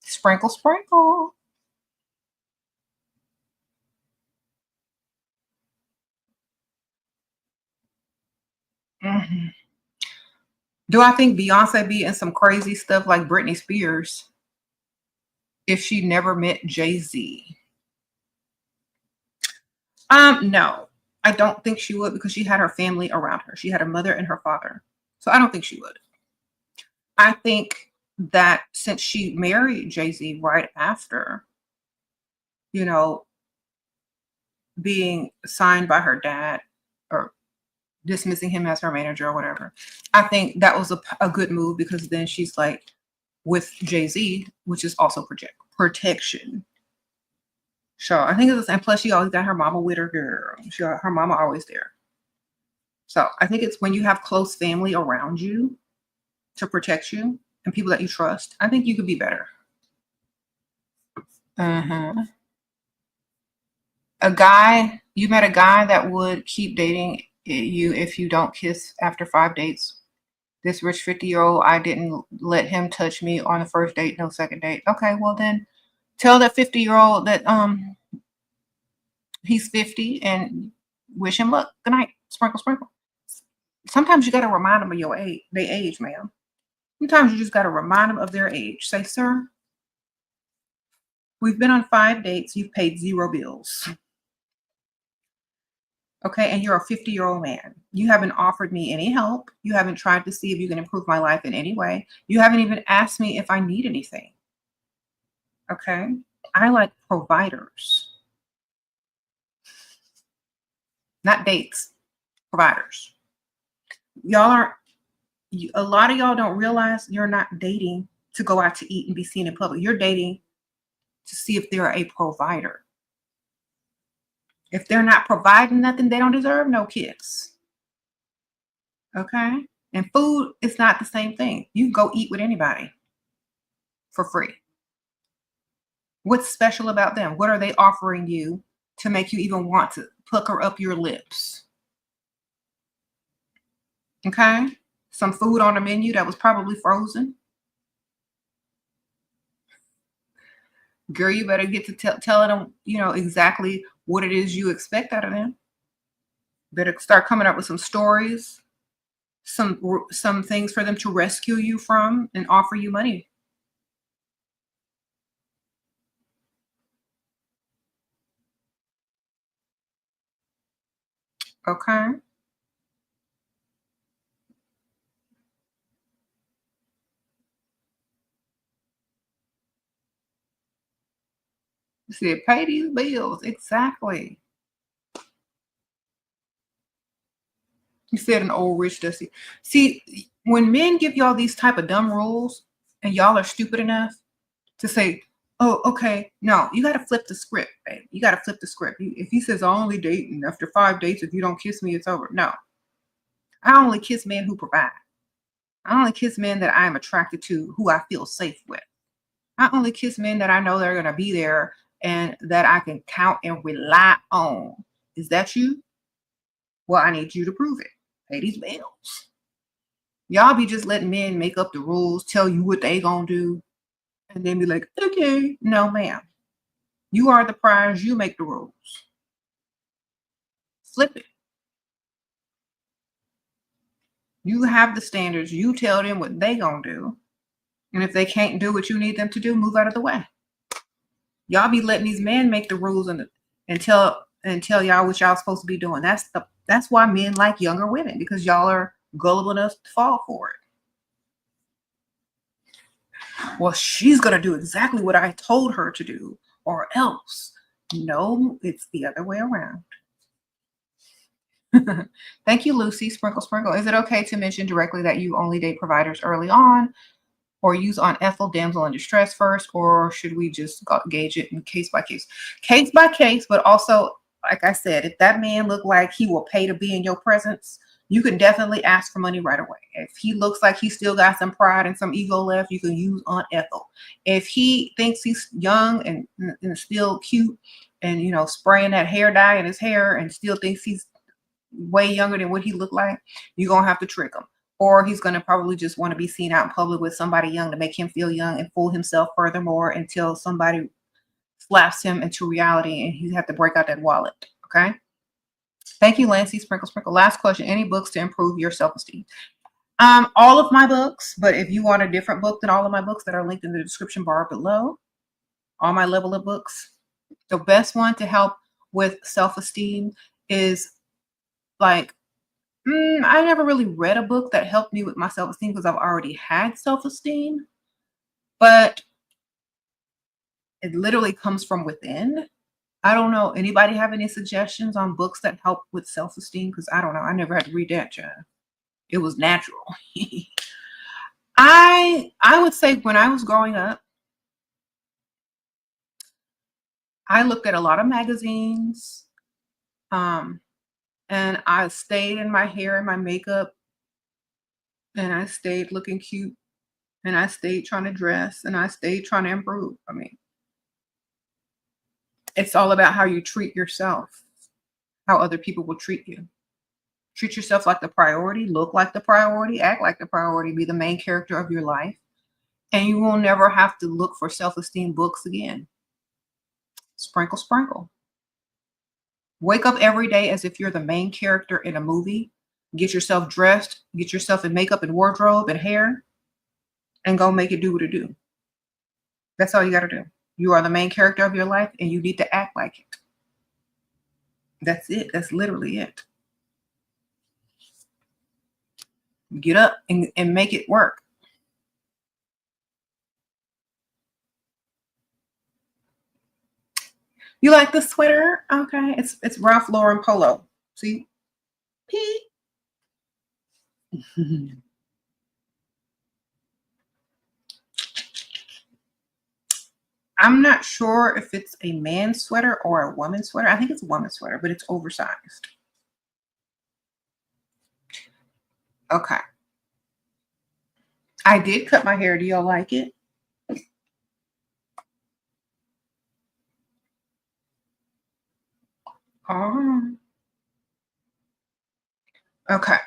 Sprinkle, sprinkle. Mm-hmm. Do I think Beyonce be in some crazy stuff like Britney Spears if she never met Jay-Z? No, I don't think she would because she had her family around her. She had her mother and her father. So I don't think she would. I think that since she married Jay-Z right after, you know, being signed by her dad or dismissing him as her manager or whatever, I think that was a good move because then she's like with Jay-Z, which is also protection. So I think it's, and plus she always got her mama with her, girl. Her mama always there. So I think it's when you have close family around you to protect you and people that you trust, I think you could be better. You met a guy that would keep dating you if you don't kiss after 5 dates. This rich 50-year-old, I didn't let him touch me on the first date, no second date. Okay, well then tell that 50-year-old that he's 50 and wish him luck. Good night. Sprinkle, sprinkle. Sometimes you got to remind them of their age, ma'am. Sometimes you just got to remind them of their age. Say, sir, we've been on 5 dates. You've paid 0 bills. Okay, and you're a 50-year-old man. You haven't offered me any help. You haven't tried to see if you can improve my life in any way. You haven't even asked me if I need anything. Okay, I like providers, not dates, providers. A lot of y'all don't realize you're not dating to go out to eat and be seen in public. You're dating to see if they're a provider. If they're not providing nothing, they don't deserve no kiss. Okay? And food is not the same thing. You can go eat with anybody for free. What's special about them? What are they offering you to make you even want to pucker up your lips? Okay? Some food on the menu that was probably frozen. Girl, you better get to telling them, exactly what it is you expect out of them. Better start coming up with some stories, some things for them to rescue you from and offer you money. Okay. You said, pay these bills. Exactly. You said an old rich dusty. See, when men give y'all these type of dumb rules and y'all are stupid enough to say, oh, okay, no, you got to flip the script, babe. You got to flip the script. If he says, I only date, and after 5 dates, if you don't kiss me, it's over. No. I only kiss men who provide. I only kiss men that I am attracted to, who I feel safe with. I only kiss men that I know they're going to be there and that I can count and rely on. Is that you? Well, I need you to prove it. Pay these bills. Y'all be just letting men make up the rules, tell you what they gonna do, and then be like, okay. No, ma'am. You are the prize. You make the rules. Flip it. You have the standards. You tell them what they gonna do. And if they can't do what you need them to do, move out of the way. Y'all be letting these men make the rules and tell y'all what y'all supposed to be doing. That's why men like younger women, because y'all are gullible enough to fall for it. Well, she's gonna do exactly what I told her to do, or else. No, it's the other way around. Thank you, Lucy. Sprinkle, sprinkle. Is it okay to mention directly that you only date providers early on, or use on Ethel damsel in distress first, or should we just gauge it in case by case? Case by case, but also, like I said, if that man look like he will pay to be in your presence, you can definitely ask for money right away. If he looks like he still got some pride and some ego left, you can use Aunt Ethel. If he thinks he's young and still cute and, spraying that hair dye in his hair and still thinks he's way younger than what he looked like, you're going to have to trick him. Or he's going to probably just want to be seen out in public with somebody young to make him feel young and fool himself furthermore until somebody slaps him into reality and he have to break out that wallet. Okay. Thank you, Lancy. Sprinkle, sprinkle. Last question. Any books to improve your self-esteem? All of my books, but if you want a different book than all of my books that are linked in the description bar below, all my level of books, the best one to help with self-esteem is like, I never really read a book that helped me with my self-esteem because I've already had self-esteem, but it literally comes from within. I don't know. Anybody have any suggestions on books that help with self-esteem? Because I don't know. I never had to read that, child. It was natural. I would say when I was growing up, I looked at a lot of magazines, and I stayed in my hair and my makeup, and I stayed looking cute, and I stayed trying to dress, and I stayed trying to improve. I mean, it's all about how you treat yourself, how other people will treat you. Treat yourself like the priority, look like the priority, act like the priority, be the main character of your life, and you will never have to look for self-esteem books again. Sprinkle, sprinkle. Wake up every day as if you're the main character in a movie. Get yourself dressed, get yourself in makeup and wardrobe and hair, and go make it do what it do. That's all you got to do. You are the main character of your life, and you need to act like it. That's it. That's literally it. Get up and make it work. You like the sweater? Okay. It's Ralph Lauren Polo. See? P. I'm not sure if it's a man's sweater or a woman's sweater. I think it's a woman's sweater, but it's oversized. Okay. I did cut my hair. Do y'all like it? Oh. Okay.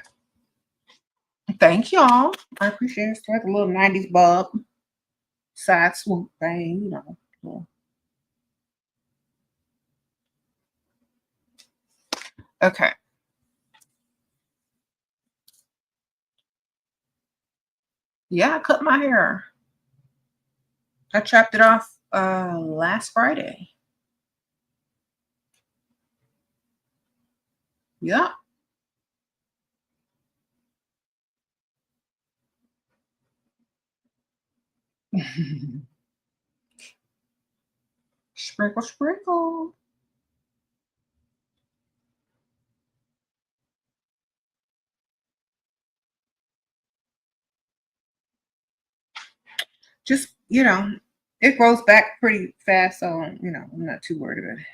Thank y'all. I appreciate it. It's like a little 90s bob. Side swoop thing, Okay. Yeah, I cut my hair. I chopped it off last Friday. Yeah. Sprinkle, sprinkle. Just, it grows back pretty fast, so, I'm not too worried about it.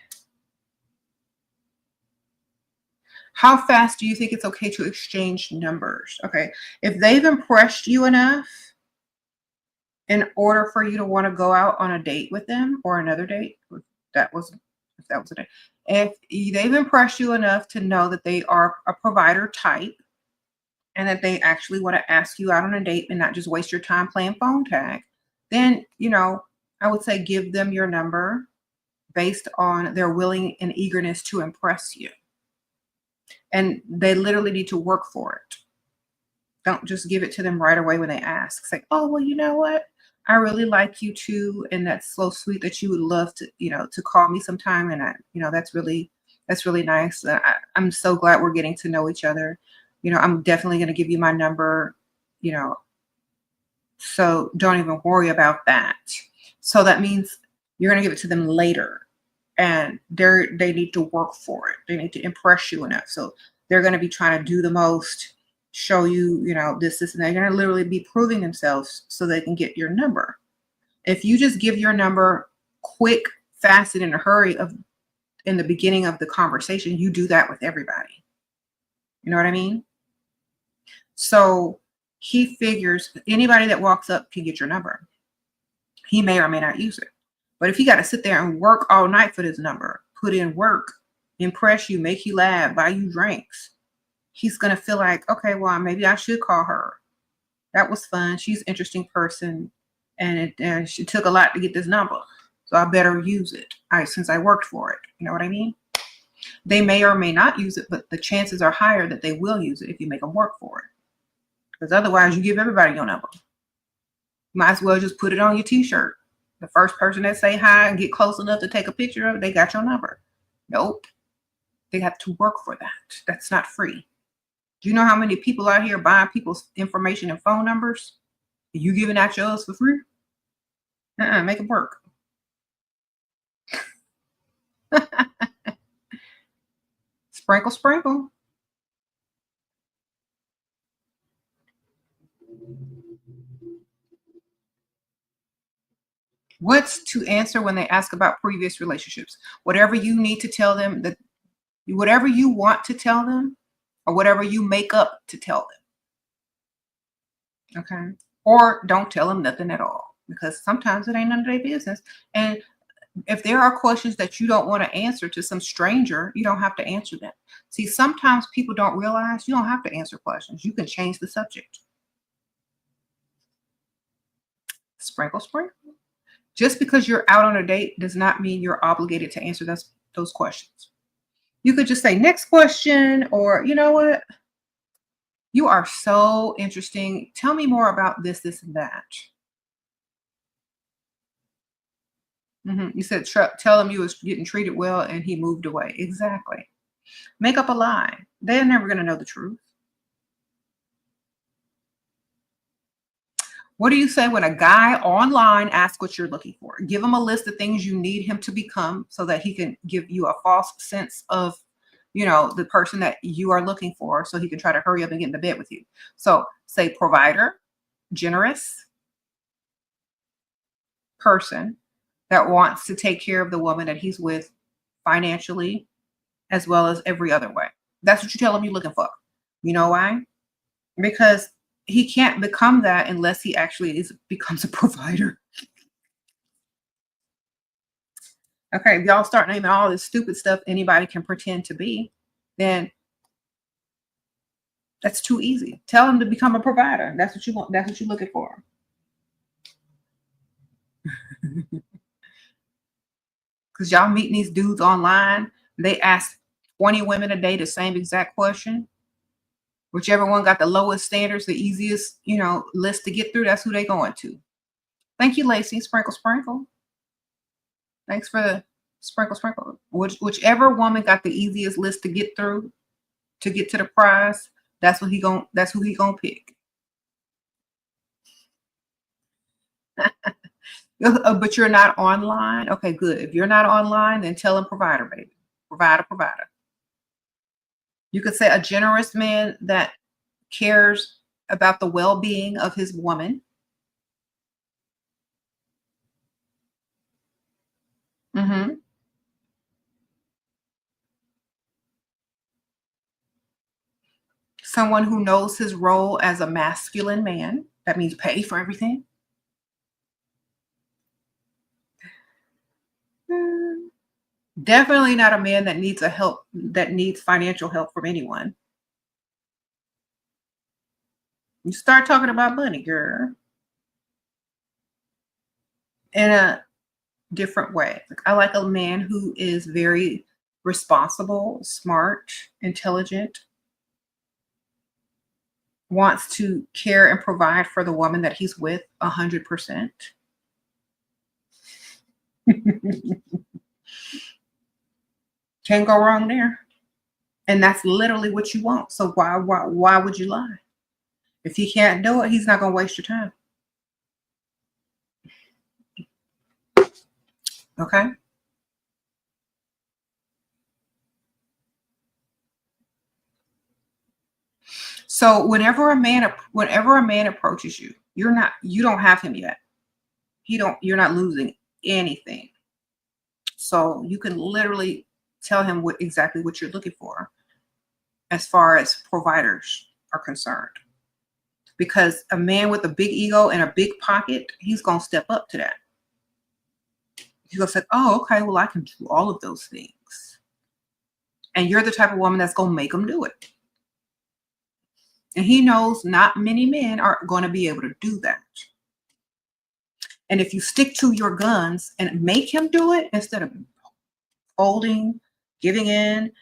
How fast do you think it's okay to exchange numbers? Okay. If they've impressed you enough in order for you to want to go out on a date with them or another date, if that was a date, if they've impressed you enough to know that they are a provider type and that they actually want to ask you out on a date and not just waste your time playing phone tag, then, I would say give them your number based on their willing and eagerness to impress you. And they literally need to work for it. Don't just give it to them right away when they ask. Say, oh, well, you know what? I really like you too. And that's so sweet that you would love to, to call me sometime. And that's really nice. I'm so glad we're getting to know each other. I'm definitely going to give you my number, so don't even worry about that. So that means you're going to give it to them later, and they need to work for it. They need to impress you enough. So they're going to be trying to do the most, show you, this, and they're going to literally be proving themselves so they can get your number. If you just give your number quick, fast, and in a hurry in the beginning of the conversation, you do that with everybody. You know what I mean? So he figures anybody that walks up can get your number. He may or may not use it. But if he got to sit there and work all night for this number, put in work, impress you, make you laugh, buy you drinks, he's going to feel like, okay, well, maybe I should call her. That was fun. She's an interesting person. And it took a lot to get this number. So I better use it since I worked for it. You know what I mean? They may or may not use it, but the chances are higher that they will use it if you make them work for it. Because otherwise, you give everybody your number. Might as well just put it on your t-shirt. The first person that say hi and get close enough to take a picture of it, they got your number. Nope. They have to work for that. That's not free. Do you know how many people out here buying people's information and phone numbers? Are you giving out yours for free? Make it work. Sprinkle, sprinkle. What's to answer when they ask about previous relationships? Whatever you need to tell them, whatever you want to tell them, or whatever you make up to tell them. Okay. Or don't tell them nothing at all, because sometimes it ain't none of their business. And if there are questions that you don't want to answer to some stranger, you don't have to answer them. See, sometimes people don't realize you don't have to answer questions. You can change the subject. Sprinkle, sprinkle. Just because you're out on a date does not mean you're obligated to answer those questions. You could just say, next question, or you know what? You are so interesting. Tell me more about this, and that. You said, tell him you was getting treated well and he moved away. Exactly. Make up a lie. They're never going to know the truth. What do you say when a guy online asks what you're looking for? Give him a list of things you need him to become so that he can give you a false sense of, the person that you are looking for, so he can try to hurry up and get into bed with you. So say provider, generous person that wants to take care of the woman that he's with financially as well as every other way. That's what you tell him you're looking for. You know why? Because he can't become that unless he actually becomes a provider. Okay, if y'all start naming all this stupid stuff anybody can pretend to be, then that's too easy. Tell him to become a provider. That's what you want. That's what you're looking for. Because y'all meeting these dudes online, they ask 20 women a day the same exact question. Whichever one got the lowest standards, the easiest, list to get through, that's who they going to. Thank you, Lacey. Sprinkle, sprinkle. Thanks for the sprinkle, sprinkle. Whichever woman got the easiest list to get through, to get to the prize, that's who he gonna pick. But you're not online? Okay, good. If you're not online, then tell him provider, baby. Provider. You could say a generous man that cares about the well-being of his woman. Someone who knows his role as a masculine man. That means pay for everything. Definitely not a man that needs financial help from anyone. You start talking about money, girl, in a different way. Like, I like a man who is very responsible, smart, intelligent, wants to care and provide for the woman that he's with 100%. Can't go wrong there. And that's literally what you want. So why would you lie? If he can't do it, he's not going to waste your time. Okay? So whenever a man approaches you, you don't have him yet. You're not losing anything. So you can literally tell him exactly what you're looking for as far as providers are concerned. Because a man with a big ego and a big pocket, he's going to step up to that. He's going to say, oh, okay, well, I can do all of those things. And you're the type of woman that's going to make him do it. And he knows not many men are going to be able to do that. And if you stick to your guns and make him do it instead of folding, giving in,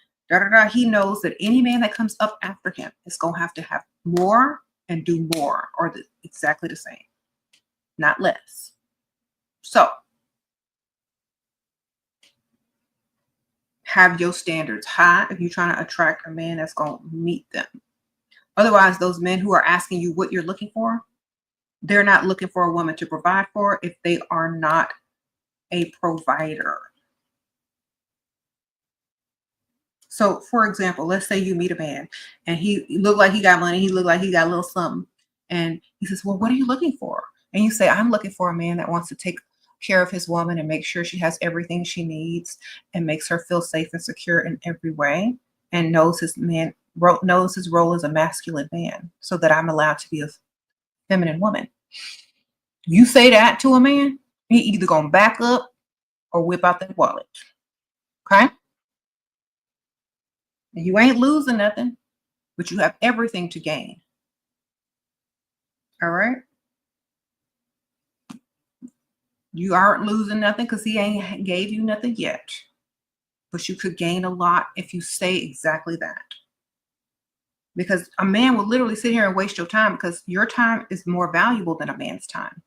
he knows that any man that comes up after him is going to have more and do more, or exactly the same, not less. So have your standards high if you're trying to attract a man that's going to meet them. Otherwise, those men who are asking you what you're looking for, they're not looking for a woman to provide for if they are not a provider. So, for example, let's say you meet a man and he looked like he got money. He looked like he got a little something. And he says, well, what are you looking for? And you say, I'm looking for a man that wants to take care of his woman and make sure she has everything she needs and makes her feel safe and secure in every way, and knows his role as a masculine man, so that I'm allowed to be a feminine woman. You say that to a man, he either gonna back up or whip out that wallet. Okay? And you ain't losing nothing, but you have everything to gain. All right? You aren't losing nothing because he ain't gave you nothing yet. But you could gain a lot if you say exactly that. Because a man will literally sit here and waste your time, because your time is more valuable than a man's time.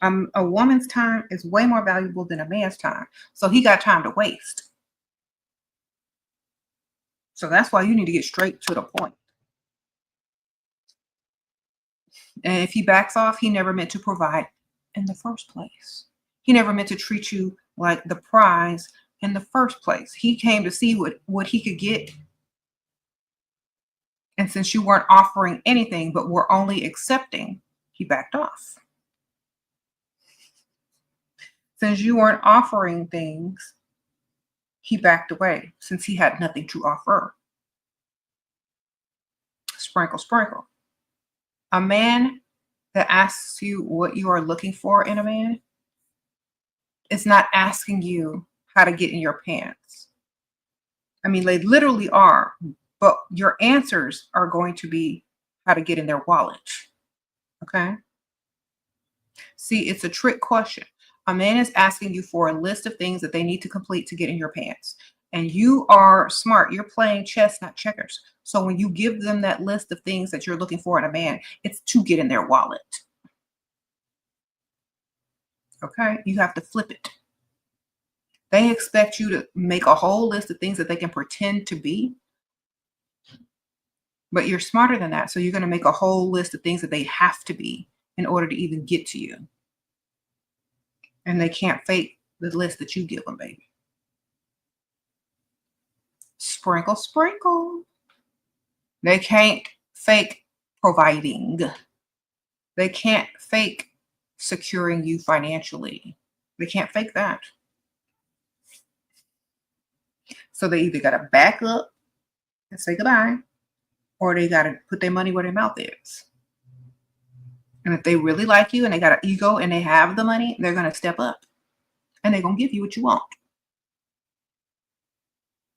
A woman's time is way more valuable than a man's time. So he got time to waste. So that's why you need to get straight to the point. And if he backs off, he never meant to provide in the first place. He never meant to treat you like the prize in the first place. He came to see what he could get. And since you weren't offering anything, but were only accepting, he backed off. Since you weren't offering things, he backed away, since he had nothing to offer. Sprinkle, sprinkle. A man that asks you what you are looking for in a man is not asking you how to get in your pants. I mean, they literally are, but your answers are going to be how to get in their wallet. Okay? See, it's a trick question. A man is asking you for a list of things that they need to complete to get in your pants. And you are smart. You're playing chess, not checkers. So when you give them that list of things that you're looking for in a man, it's to get in their wallet. Okay? You have to flip it. They expect you to make a whole list of things that they can pretend to be. But you're smarter than that. So you're going to make a whole list of things that they have to be in order to even get to you. And they can't fake the list that you give them, baby. Sprinkle, sprinkle. They can't fake providing. They can't fake securing you financially. They can't fake that. So they either got to back up and say goodbye, or they got to put their money where their mouth is. And if they really like you and they got an ego and they have the money, they're going to step up and they're going to give you what you want.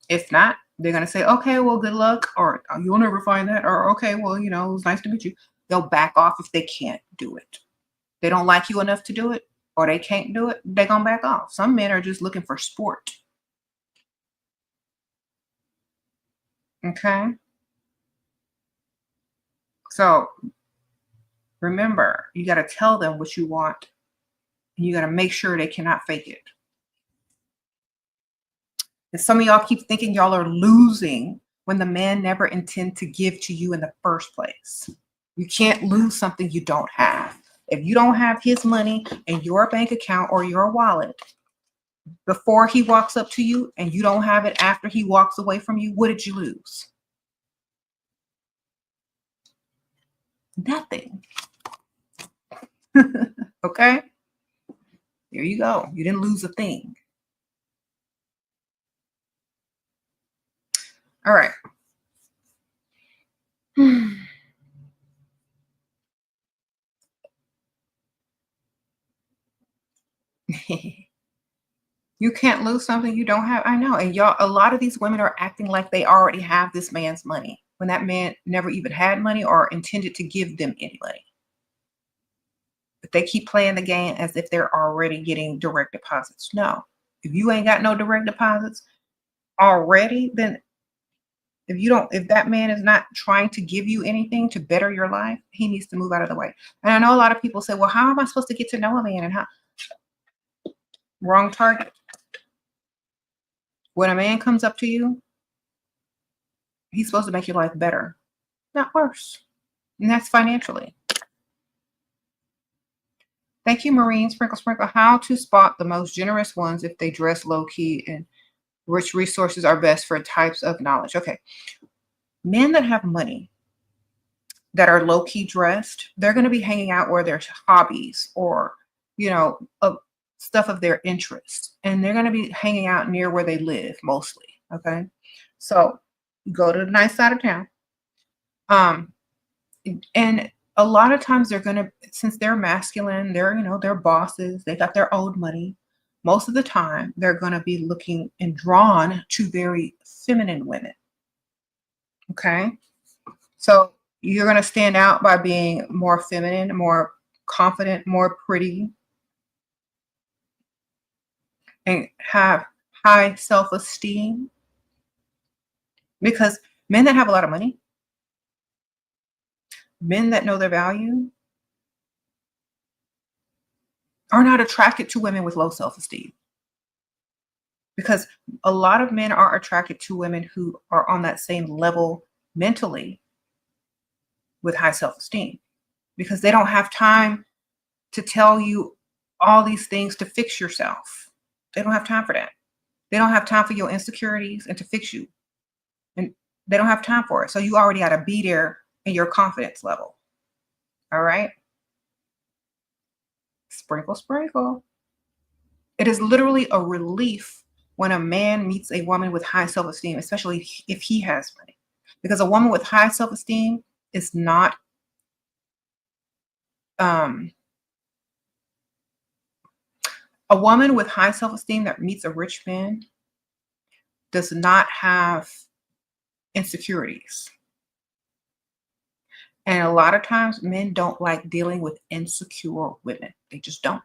If not, They're going to say, okay, well, good luck, or you'll never find that, or okay, well, it was nice to meet you. They'll back off if they can't do it. They don't like you enough to do it, or they can't do it, they're going to back off. Some men are just looking for sport. Okay. So remember, you got to tell them what you want, and you got to make sure they cannot fake it. And some of y'all keep thinking y'all are losing when the man never intended to give to you in the first place. You can't lose something you don't have. If you don't have his money in your bank account or your wallet before he walks up to you, and you don't have it after he walks away from you, what did you lose? Nothing. Okay? There you go. You didn't lose a thing. All right. You can't lose something you don't have. I know. And y'all, a lot of these women are acting like they already have this man's money when that man never even had money or intended to give them any money. But they keep playing the game as if they're already getting direct deposits. No. If you ain't got no direct deposits already, then if that man is not trying to give you anything to better your life, he needs to move out of the way. And I know a lot of people say, well, how am I supposed to get to know a man? And how? Wrong target. When a man comes up to you, he's supposed to make your life better, not worse. And that's financially. Thank you, Marine. Sprinkle, sprinkle. How to spot the most generous ones if they dress low-key, and which resources are best for types of knowledge. Okay. Men that have money that are low-key dressed, they're going to be hanging out where there's hobbies or, stuff of their interest. And they're going to be hanging out near where they live mostly. Okay. So you go to the nice side of town. And a lot of times they're going to, since they're masculine, they're bosses, they got their own money. Most of the time they're going to be looking and drawn to very feminine women. Okay. So you're going to stand out by being more feminine, more confident, more pretty, and have high self-esteem. Because men that have a lot of money, men that know their value, are not attracted to women with low self-esteem. Because a lot of men are attracted to women who are on that same level mentally with high self-esteem. Because they don't have time to tell you all these things to fix yourself. They don't have time for that. They don't have time for your insecurities and to fix you. And they don't have time for it. So you already got to be there in your confidence level. All right. Sprinkle, sprinkle. It is literally a relief when a man meets a woman with high self-esteem, especially if he has money. Because a woman with high self-esteem is not a woman with high self-esteem that meets a rich man does not have insecurities. And a lot of times men don't like dealing with insecure women. They just don't.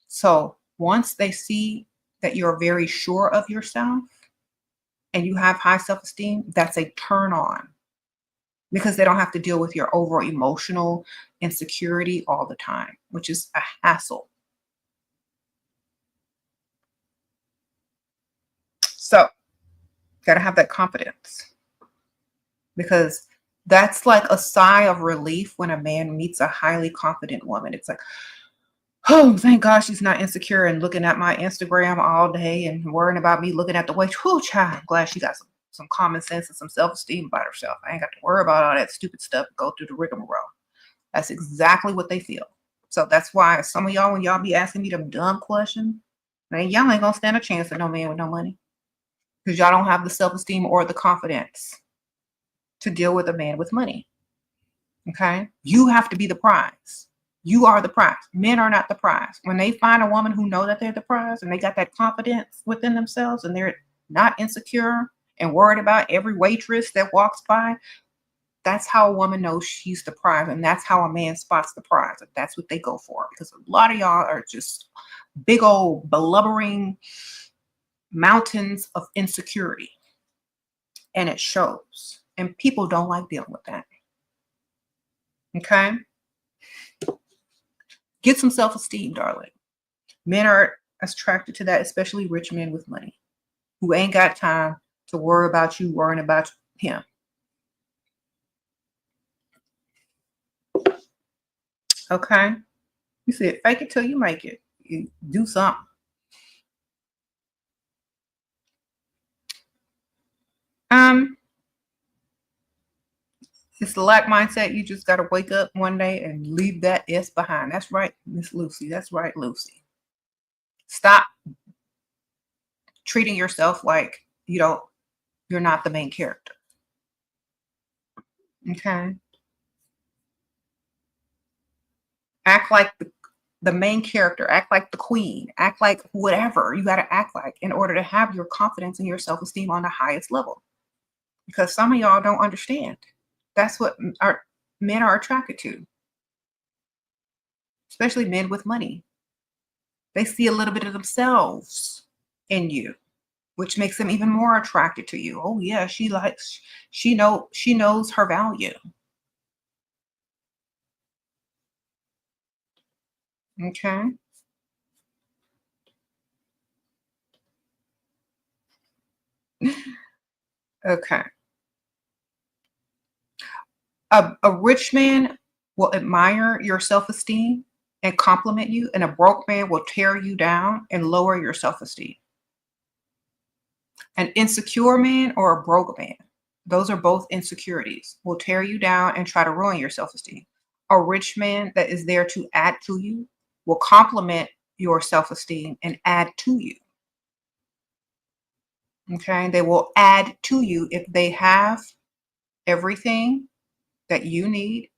So once they see that you're very sure of yourself and you have high self-esteem, that's a turn on, because they don't have to deal with your over emotional insecurity all the time, which is a hassle. So got to have that confidence, because that's like a sigh of relief when a man meets a highly confident woman. It's like, oh, thank God she's not insecure and looking at my Instagram all day and worrying about me looking at the weight. Oh, child, I'm glad she got some common sense and some self-esteem about herself. I ain't got to worry about all that stupid stuff and go through the rigmarole. That's exactly what they feel. So that's why some of y'all, when y'all be asking me them dumb questions, man, y'all ain't gonna stand a chance with no man with no money, because y'all don't have the self-esteem or the confidence to deal with a man with money. Okay? You have to be the prize. You are the prize. Men are not the prize. When they find a woman who knows that they're the prize and they got that confidence within themselves and they're not insecure and worried about every waitress that walks by, that's how a woman knows she's the prize. And that's how a man spots the prize. If that's what they go for. Because a lot of y'all are just big old blubbering mountains of insecurity. And it shows. And people don't like dealing with that. Okay? Get some self-esteem, darling. Men are attracted to that, especially rich men with money who ain't got time to worry about you worrying about him. Okay? You said fake it till you make it. You do something. It's the lack mindset. You just got to wake up one day and leave that S behind. That's right, Miss Lucy. That's right, Lucy. Stop treating yourself like you're not the main character. Okay? Act like the main character. Act like the queen. Act like whatever you got to act like in order to have your confidence and your self-esteem on the highest level. Because some of y'all don't understand. That's what our men are attracted to, especially men with money. They see a little bit of themselves in you, which makes them even more attracted to you. Oh yeah, she knows her value. Okay. Okay. A rich man will admire your self-esteem and compliment you, and a broke man will tear you down and lower your self-esteem. An insecure man or a broke man, those are both insecurities, will tear you down and try to ruin your self-esteem. A rich man that is there to add to you will compliment your self-esteem and add to you. Okay, they will add to you if they have everything that you need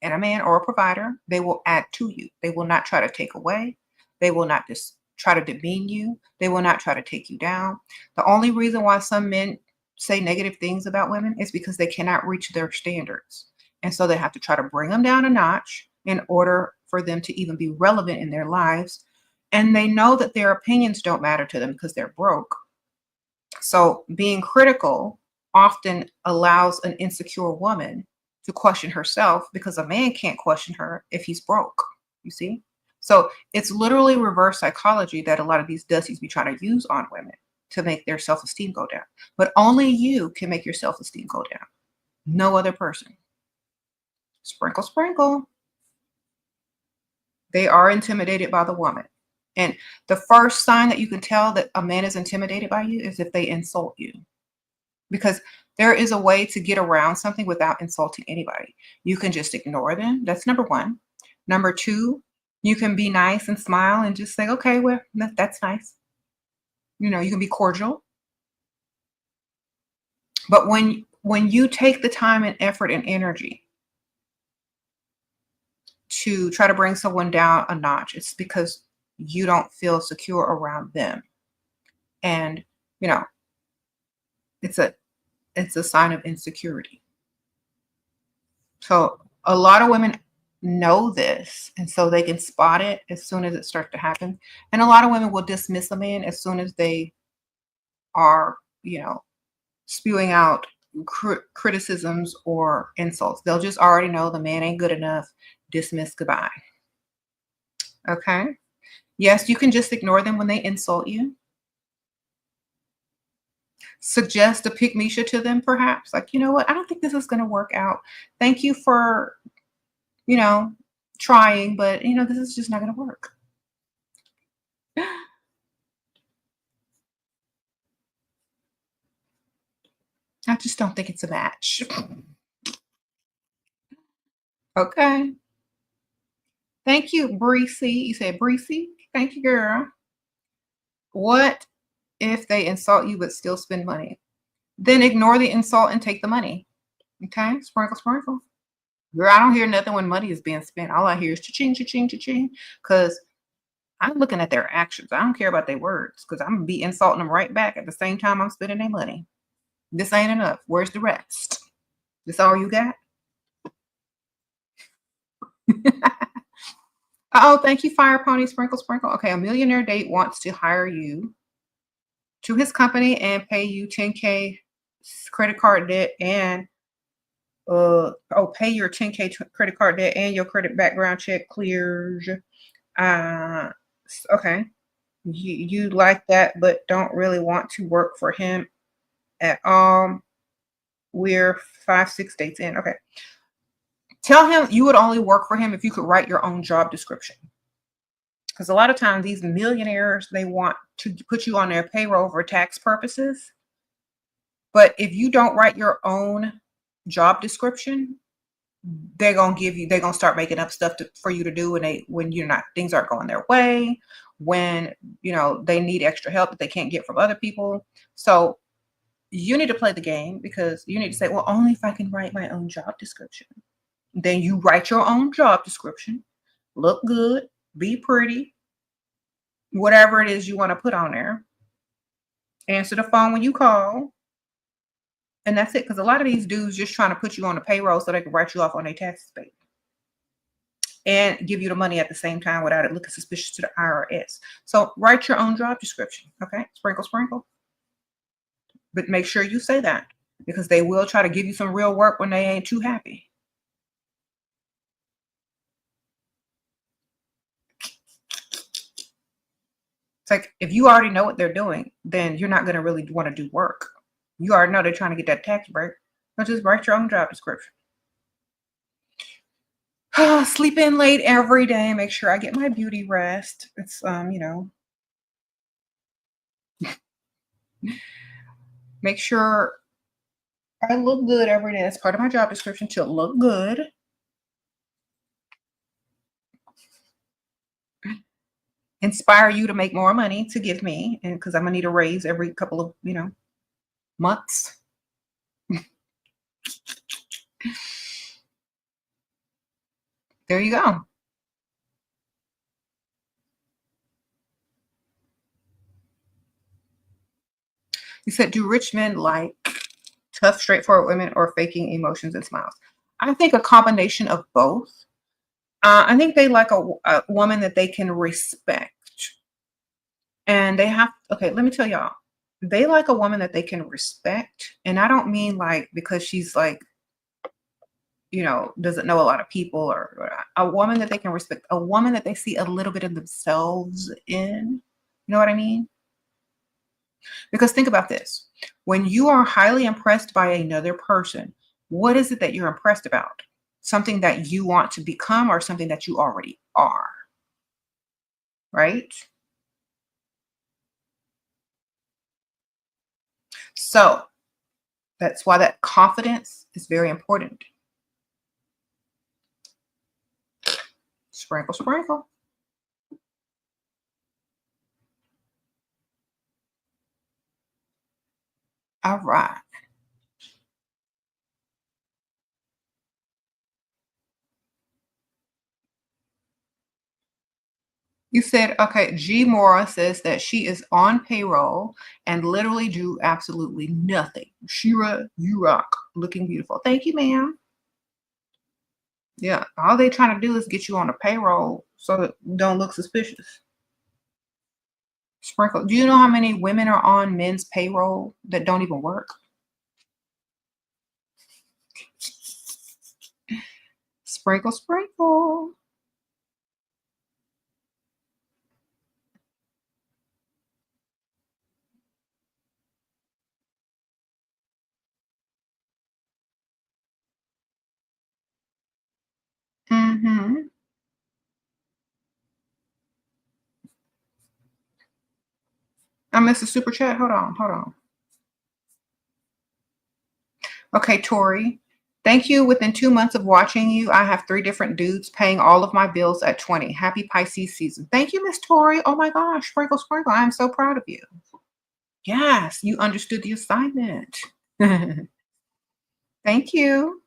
in a man or a provider. They will add to you. They will not try to take away. They will not just try to demean you. They will not try to take you down. The only reason why some men say negative things about women is because they cannot reach their standards. And so they have to try to bring them down a notch in order for them to even be relevant in their lives. And they know that their opinions don't matter to them because they're broke. So being critical often allows an insecure woman to question herself because a man can't question her if he's broke, you see? So it's literally reverse psychology that a lot of these dussies be trying to use on women to make their self-esteem go down. But only you can make your self-esteem go down. No other person. Sprinkle, sprinkle. They are intimidated by the woman. And the first sign that you can tell that a man is intimidated by you is if they insult you. Because there is a way to get around something without insulting anybody. You can just ignore them. That's number one. Number two, you can be nice and smile and just say, okay, well, that's nice. You can be cordial. But when you take the time and effort and energy to try to bring someone down a notch, it's because you don't feel secure around them. And, it's a sign of insecurity. So a lot of women know this, and so they can spot it as soon as it starts to happen. And a lot of women will dismiss a man as soon as they are, spewing out criticisms or insults. They'll just already know the man ain't good enough. Dismiss, goodbye. Okay. Yes, you can just ignore them when they insult you. Suggest a pick-me-sha to them, perhaps. Like, you know what? I don't think this is going to work out. Thank you for, trying, but, this is just not going to work. I just don't think it's a match. Okay. Thank you, Breezy. You said Breezy? Thank you, girl. What if they insult you but still spend money? Then ignore the insult and take the money. Okay? Sprinkle, sprinkle. Girl, I don't hear nothing when money is being spent. All I hear is cha-ching, cha-ching, cha-ching. Because I'm looking at their actions. I don't care about their words because I'm going to be insulting them right back at the same time I'm spending their money. This ain't enough. Where's the rest? This all you got? Oh, thank you, Fire Pony Sprinkle Sprinkle. Okay, a millionaire date wants to hire you to his company and pay you 10K credit card debt and pay your 10K credit card debt and your credit background check clears. Okay. You like that, but don't really want to work for him at all. We're 5-6 dates in. Okay. Tell him you would only work for him if you could write your own job description. Because a lot of times these millionaires, they want to put you on their payroll for tax purposes. But if you don't write your own job description, they're gonna start making up stuff for you to do when things aren't going their way, when they need extra help that they can't get from other people. So you need to play the game, because you need to say, well, only if I can write my own job description. Then you write your own job description, look good, be pretty, whatever it is you want to put on there. Answer the phone when you call. And that's it. Because a lot of these dudes just trying to put you on the payroll so they can write you off on their taxes, baby, and give you the money at the same time without it looking suspicious to the IRS. So write your own job description. Okay. Sprinkle, sprinkle. But make sure you say that, because they will try to give you some real work when they ain't too happy. It's like, if you already know what they're doing, then you're not going to really want to do work. You already know they're trying to get that tax break. So just write your own job description. Sleep in late every day. Make sure I get my beauty rest. It's, make sure I look good every day. That's part of my job description, to look good. Inspire you to make more money to give me, and because I'm gonna need a raise every couple of months. There you go. You said, do rich men like tough, straightforward women or faking emotions and smiles? I think a combination of both. I think they like a woman that they can respect. And okay, let me tell y'all, they like a woman that they can respect. And I don't mean like because she's like, doesn't know a lot of people, or a woman that they can respect, a woman that they see a little bit of themselves in. You know what I mean? Because think about this. When you are highly impressed by another person, what is it that you're impressed about? Something that you want to become, or something that you already are, right? So that's why that confidence is very important. Sprinkle, sprinkle. All right. You said, okay, G Mora says that she is on payroll and literally do absolutely nothing. Shira, you rock. Looking beautiful. Thank you, ma'am. Yeah, all they trying to do is get you on the payroll so that you don't look suspicious. Sprinkle. Do you know how many women are on men's payroll that don't even work? Sprinkle, sprinkle. Mm-hmm. I missed a super chat. Hold on, hold on. Okay, Tori. Thank you. Within 2 months of watching you, I have 3 different dudes paying all of my bills at 20. Happy Pisces season. Thank you, Miss Tori. Oh my gosh, sprinkle, sprinkle. I am so proud of you. Yes, you understood the assignment. Thank you.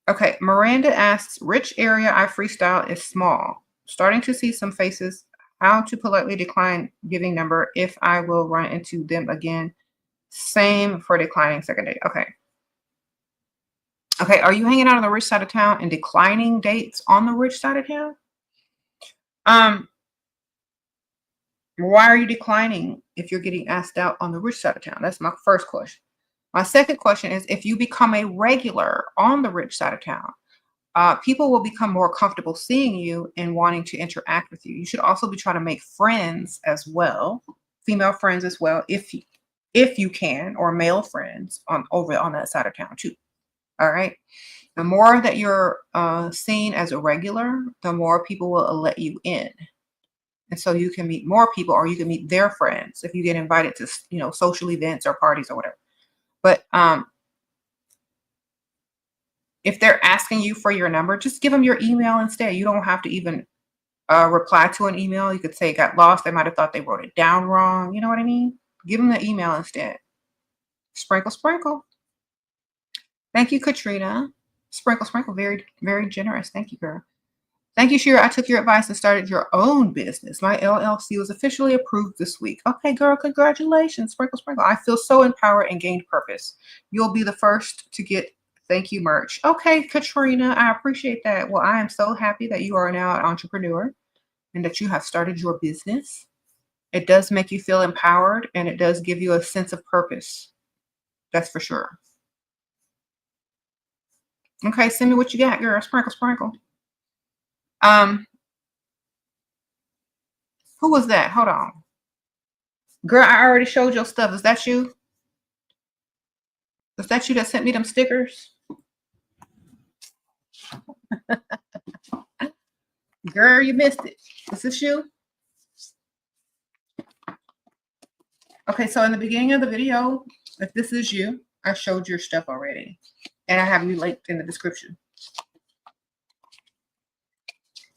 Okay, Miranda asks, which area I freestyle is small? Starting to see some faces How to politely decline giving number if I will run into them again. Same for declining second date. Okay. Okay. Are you hanging out on the rich side of town and declining dates on the rich side of town? Why are you declining if you're getting asked out on the rich side of town? That's my first question. My second question is, if you become a regular on the rich side of town, people will become more comfortable seeing you and wanting to interact with you. You should also be trying to make friends as well, female friends as well, if you can, or male friends over on that side of town too. All right. The more that you're seen as a regular, the more people will let you in. And so you can meet more people, or you can meet their friends if you get invited to, social events or parties or whatever. But if they're asking you for your number, just give them your email instead. You don't have to even reply to an email. You could say it got lost. They might have thought they wrote it down wrong. You know what I mean? Give them the email instead. Sprinkle, sprinkle. Thank you, Katrina. Sprinkle, sprinkle. Very, very generous. Thank you, girl. Thank you, Shira. I took your advice and started your own business. My LLC was officially approved this week. Okay, girl, congratulations. Sprinkle, sprinkle. I feel so empowered and gained purpose. You'll be the first to get thank you merch. Okay, Katrina, I appreciate that. Well, I am so happy that you are now an entrepreneur and that you have started your business. It does make you feel empowered, and it does give you a sense of purpose. That's for sure. Okay, send me what you got, girl. Sprinkle, sprinkle. Who was that? Hold on. Girl, I already showed your stuff. Is that you? Is that you that sent me them stickers? Girl, you missed it. Is this you? Okay, so in the beginning of the video, if this is you, I showed your stuff already. And I have you linked in the description.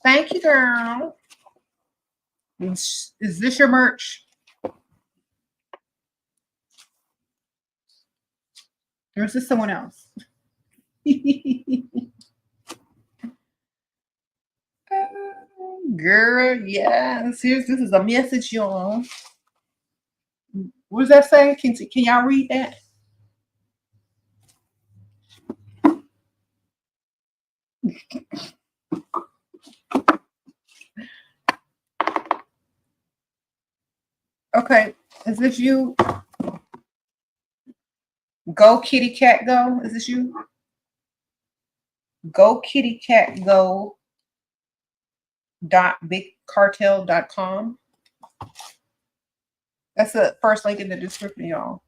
Thank you, girl. Is this your merch? Or is this someone else? Girl, yes. This is a message, y'all. What does that say? Can y'all read that? Okay, is this you? Go kitty cat go. Is this you? Go kitty cat go. .bigcartel.com. That's the first link in the description, y'all.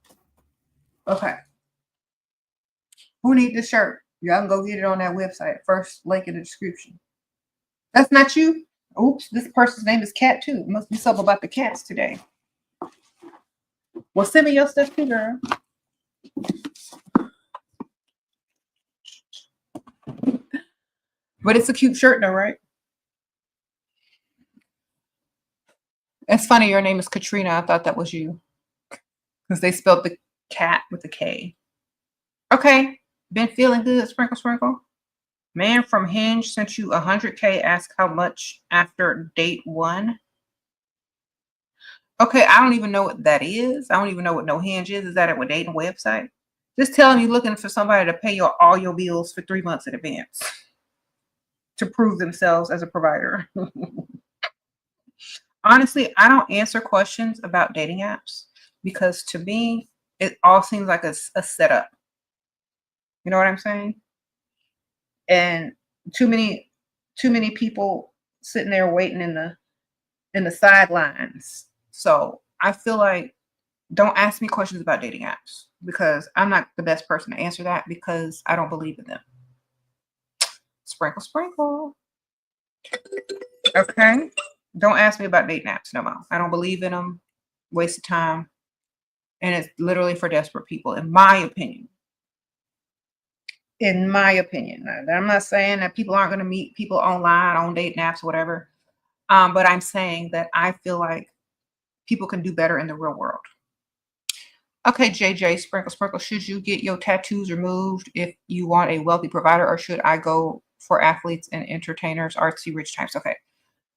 Okay. Who need this shirt? Y'all can go get it on that website. First link in the description. That's not you? Oops, this person's name is Cat too. It must be something about the cats today. Well, send me your stuff too, girl. But it's a cute shirt though, right? It's funny, your name is Katrina. I thought that was you. Because they spelled the cat with a K. Okay. Been feeling good, sprinkle, sprinkle. Man from Hinge sent you 100K. Ask how much after date 1. Okay, I don't even know what that is. I don't even know what no Hinge is. Is that a dating website? Just tell them you're looking for somebody to pay all your bills for 3 months in advance to prove themselves as a provider. Honestly, I don't answer questions about dating apps because to me, it all seems like a setup. You know what I'm saying? And too many people sitting there waiting in the sidelines. So I feel like don't ask me questions about dating apps because I'm not the best person to answer that because I don't believe in them. Sprinkle, sprinkle. Okay. Don't ask me about dating apps no more. I don't believe in them. Waste of time. And it's literally for desperate people, in my opinion. In my opinion. I'm not saying that people aren't going to meet people online, on dating apps, whatever. But I'm saying that I feel like people can do better in the real world. Okay, JJ, sprinkle, sprinkle. Should you get your tattoos removed if you want a wealthy provider, or should I go for athletes and entertainers, artsy, rich types? Okay.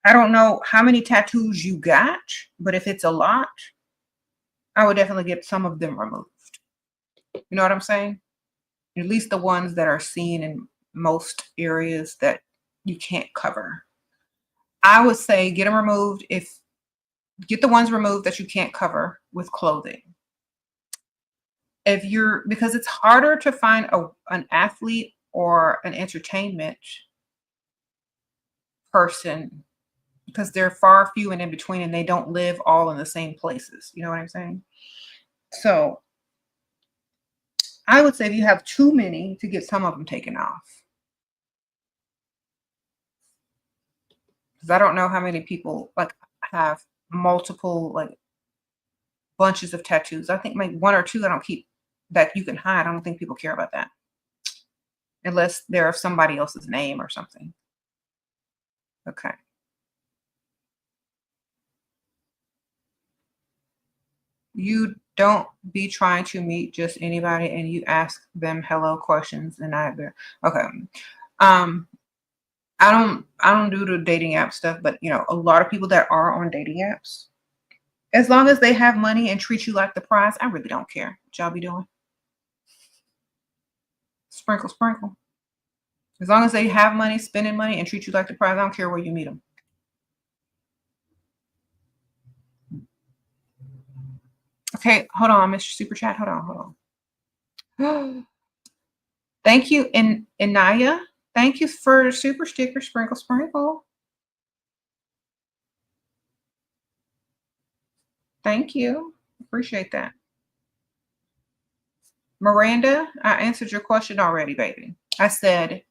I don't know how many tattoos you got, but if it's a lot, I would definitely get some of them removed. You know what I'm saying? At least the ones that are seen in most areas that you can't cover. I would say get them removed. If get the ones removed that you can't cover with clothing. If you're because it's harder to find an athlete or an entertainment person because they're far few and in between and they don't live all in the same places. You know what I'm saying? So I would say if you have too many to get some of them taken off. Because I don't know how many people like have multiple like bunches of tattoos. I think like one or two I don't keep that you can hide. I don't think people care about that. Unless they're of somebody else's name or something. Okay. You don't be trying to meet just anybody and you ask them hello questions and okay. Um I don't do the dating app stuff, but you know, a lot of people that are on dating apps, as long as they have money and treat you like the prize, I really don't care what y'all be doing. Sprinkle, sprinkle. As long as they have money, spending money, and treat you like the prize, I don't care where you meet them. Okay, hold on, Mr. Super Chat. Hold on. Thank you, Inaya. Thank you for super sticker, sprinkle, sprinkle. Thank you. Appreciate that. Miranda, I answered your question already, baby. I said,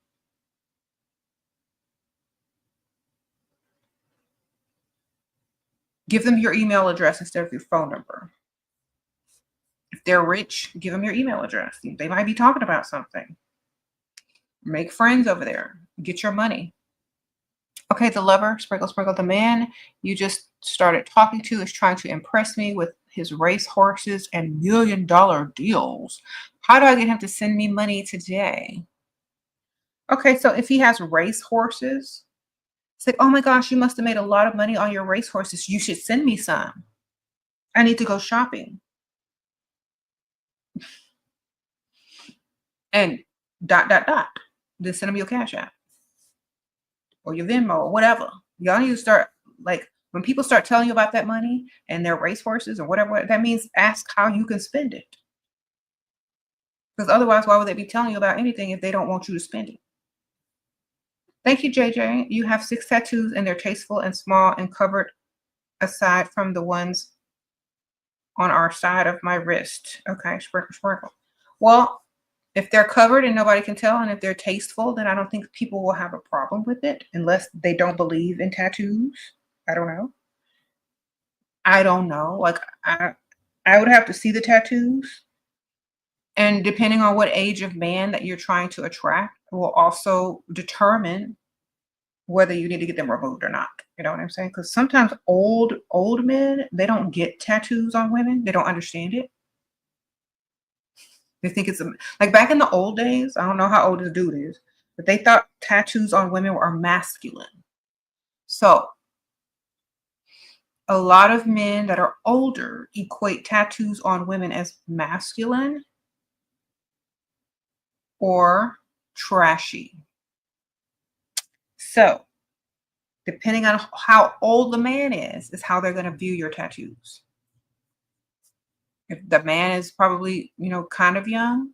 give them your email address instead of your phone number. If they're rich, give them your email address. They might be talking about something. Make friends over there. Get your money. Okay, the lover, sprinkle, sprinkle. The man you just started talking to is trying to impress me with his race horses and $1 million deals. How do I get him to send me money today? Okay, so if he has race horses, it's like, oh my gosh, you must have made a lot of money on your race horses. You should send me some. I need to go shopping. And ... Then send them your Cash App or your Venmo or whatever. Y'all need to start, like, when people start telling you about that money and their racehorses or whatever, that means ask how you can spend it. Because otherwise, why would they be telling you about anything if they don't want you to spend it? Thank you, JJ. You have 6 tattoos and they're tasteful and small and covered aside from the ones on our side of my wrist. Okay, sprinkle, sprinkle. Well, if they're covered and nobody can tell, and if they're tasteful, then I don't think people will have a problem with it unless they don't believe in tattoos. I don't know. I don't know. Like I would have to see the tattoos. And depending on what age of man that you're trying to attract will also determine whether you need to get them removed or not. You know what I'm saying? Because sometimes old men, they don't get tattoos on women. They don't understand it. They think it's like back in the old days. I don't know how old this dude is, but they thought tattoos on women were masculine. So a lot of men that are older equate tattoos on women as masculine or trashy. So depending on how old the man is how they're going to view your tattoos. If the man is probably, kind of young,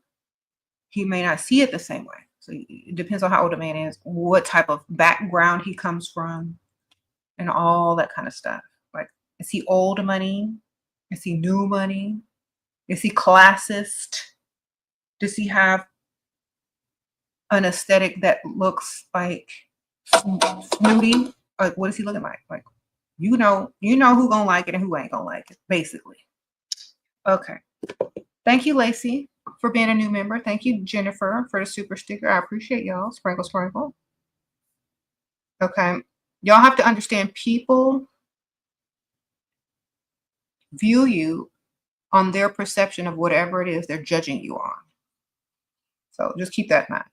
he may not see it the same way. So it depends on how old the man is, what type of background he comes from, and all that kind of stuff. Like, is he old money? Is he new money? Is he classist? Does he have an aesthetic that looks like snooty? Like, what is he looking like? Like, you know who gonna like it and who ain't gonna like it, basically. Okay. Thank you, Lacey, for being a new member. Thank you, Jennifer, for the super sticker. I appreciate y'all. Sprinkle, sprinkle. Okay. Y'all have to understand people view you on their perception of whatever it is they're judging you on. So just keep that in mind.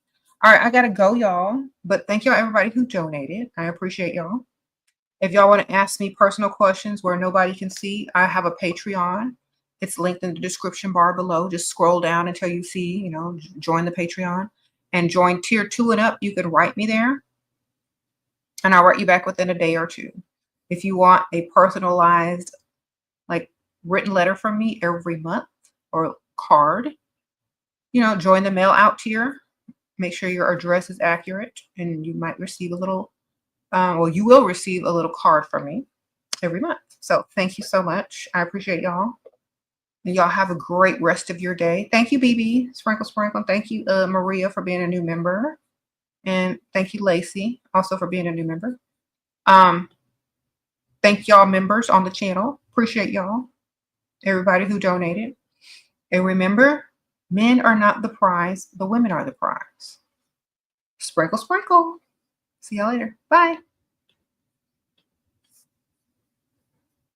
All right, I gotta go, y'all. But thank y'all, everybody who donated. I appreciate y'all. If y'all want to ask me personal questions where nobody can see, I have a Patreon. It's linked in the description bar below. Just scroll down until you see, join the Patreon and join tier 2 and up. You can write me there and I'll write you back within a day or two. If you want a personalized, like, written letter from me every month or card, join the mail out tier. Make sure your address is accurate and you might receive a little, you will receive a little card from me every month. So thank you so much. I appreciate y'all. And y'all have a great rest of your day. Thank you, BB. Sprinkle, sprinkle. Thank you, Maria, for being a new member. And thank you, Lacey, also for being a new member. Thank y'all members on the channel. Appreciate y'all. Everybody who donated. And remember, men are not the prize. The women are the prize. Sprinkle, sprinkle. See y'all later. Bye.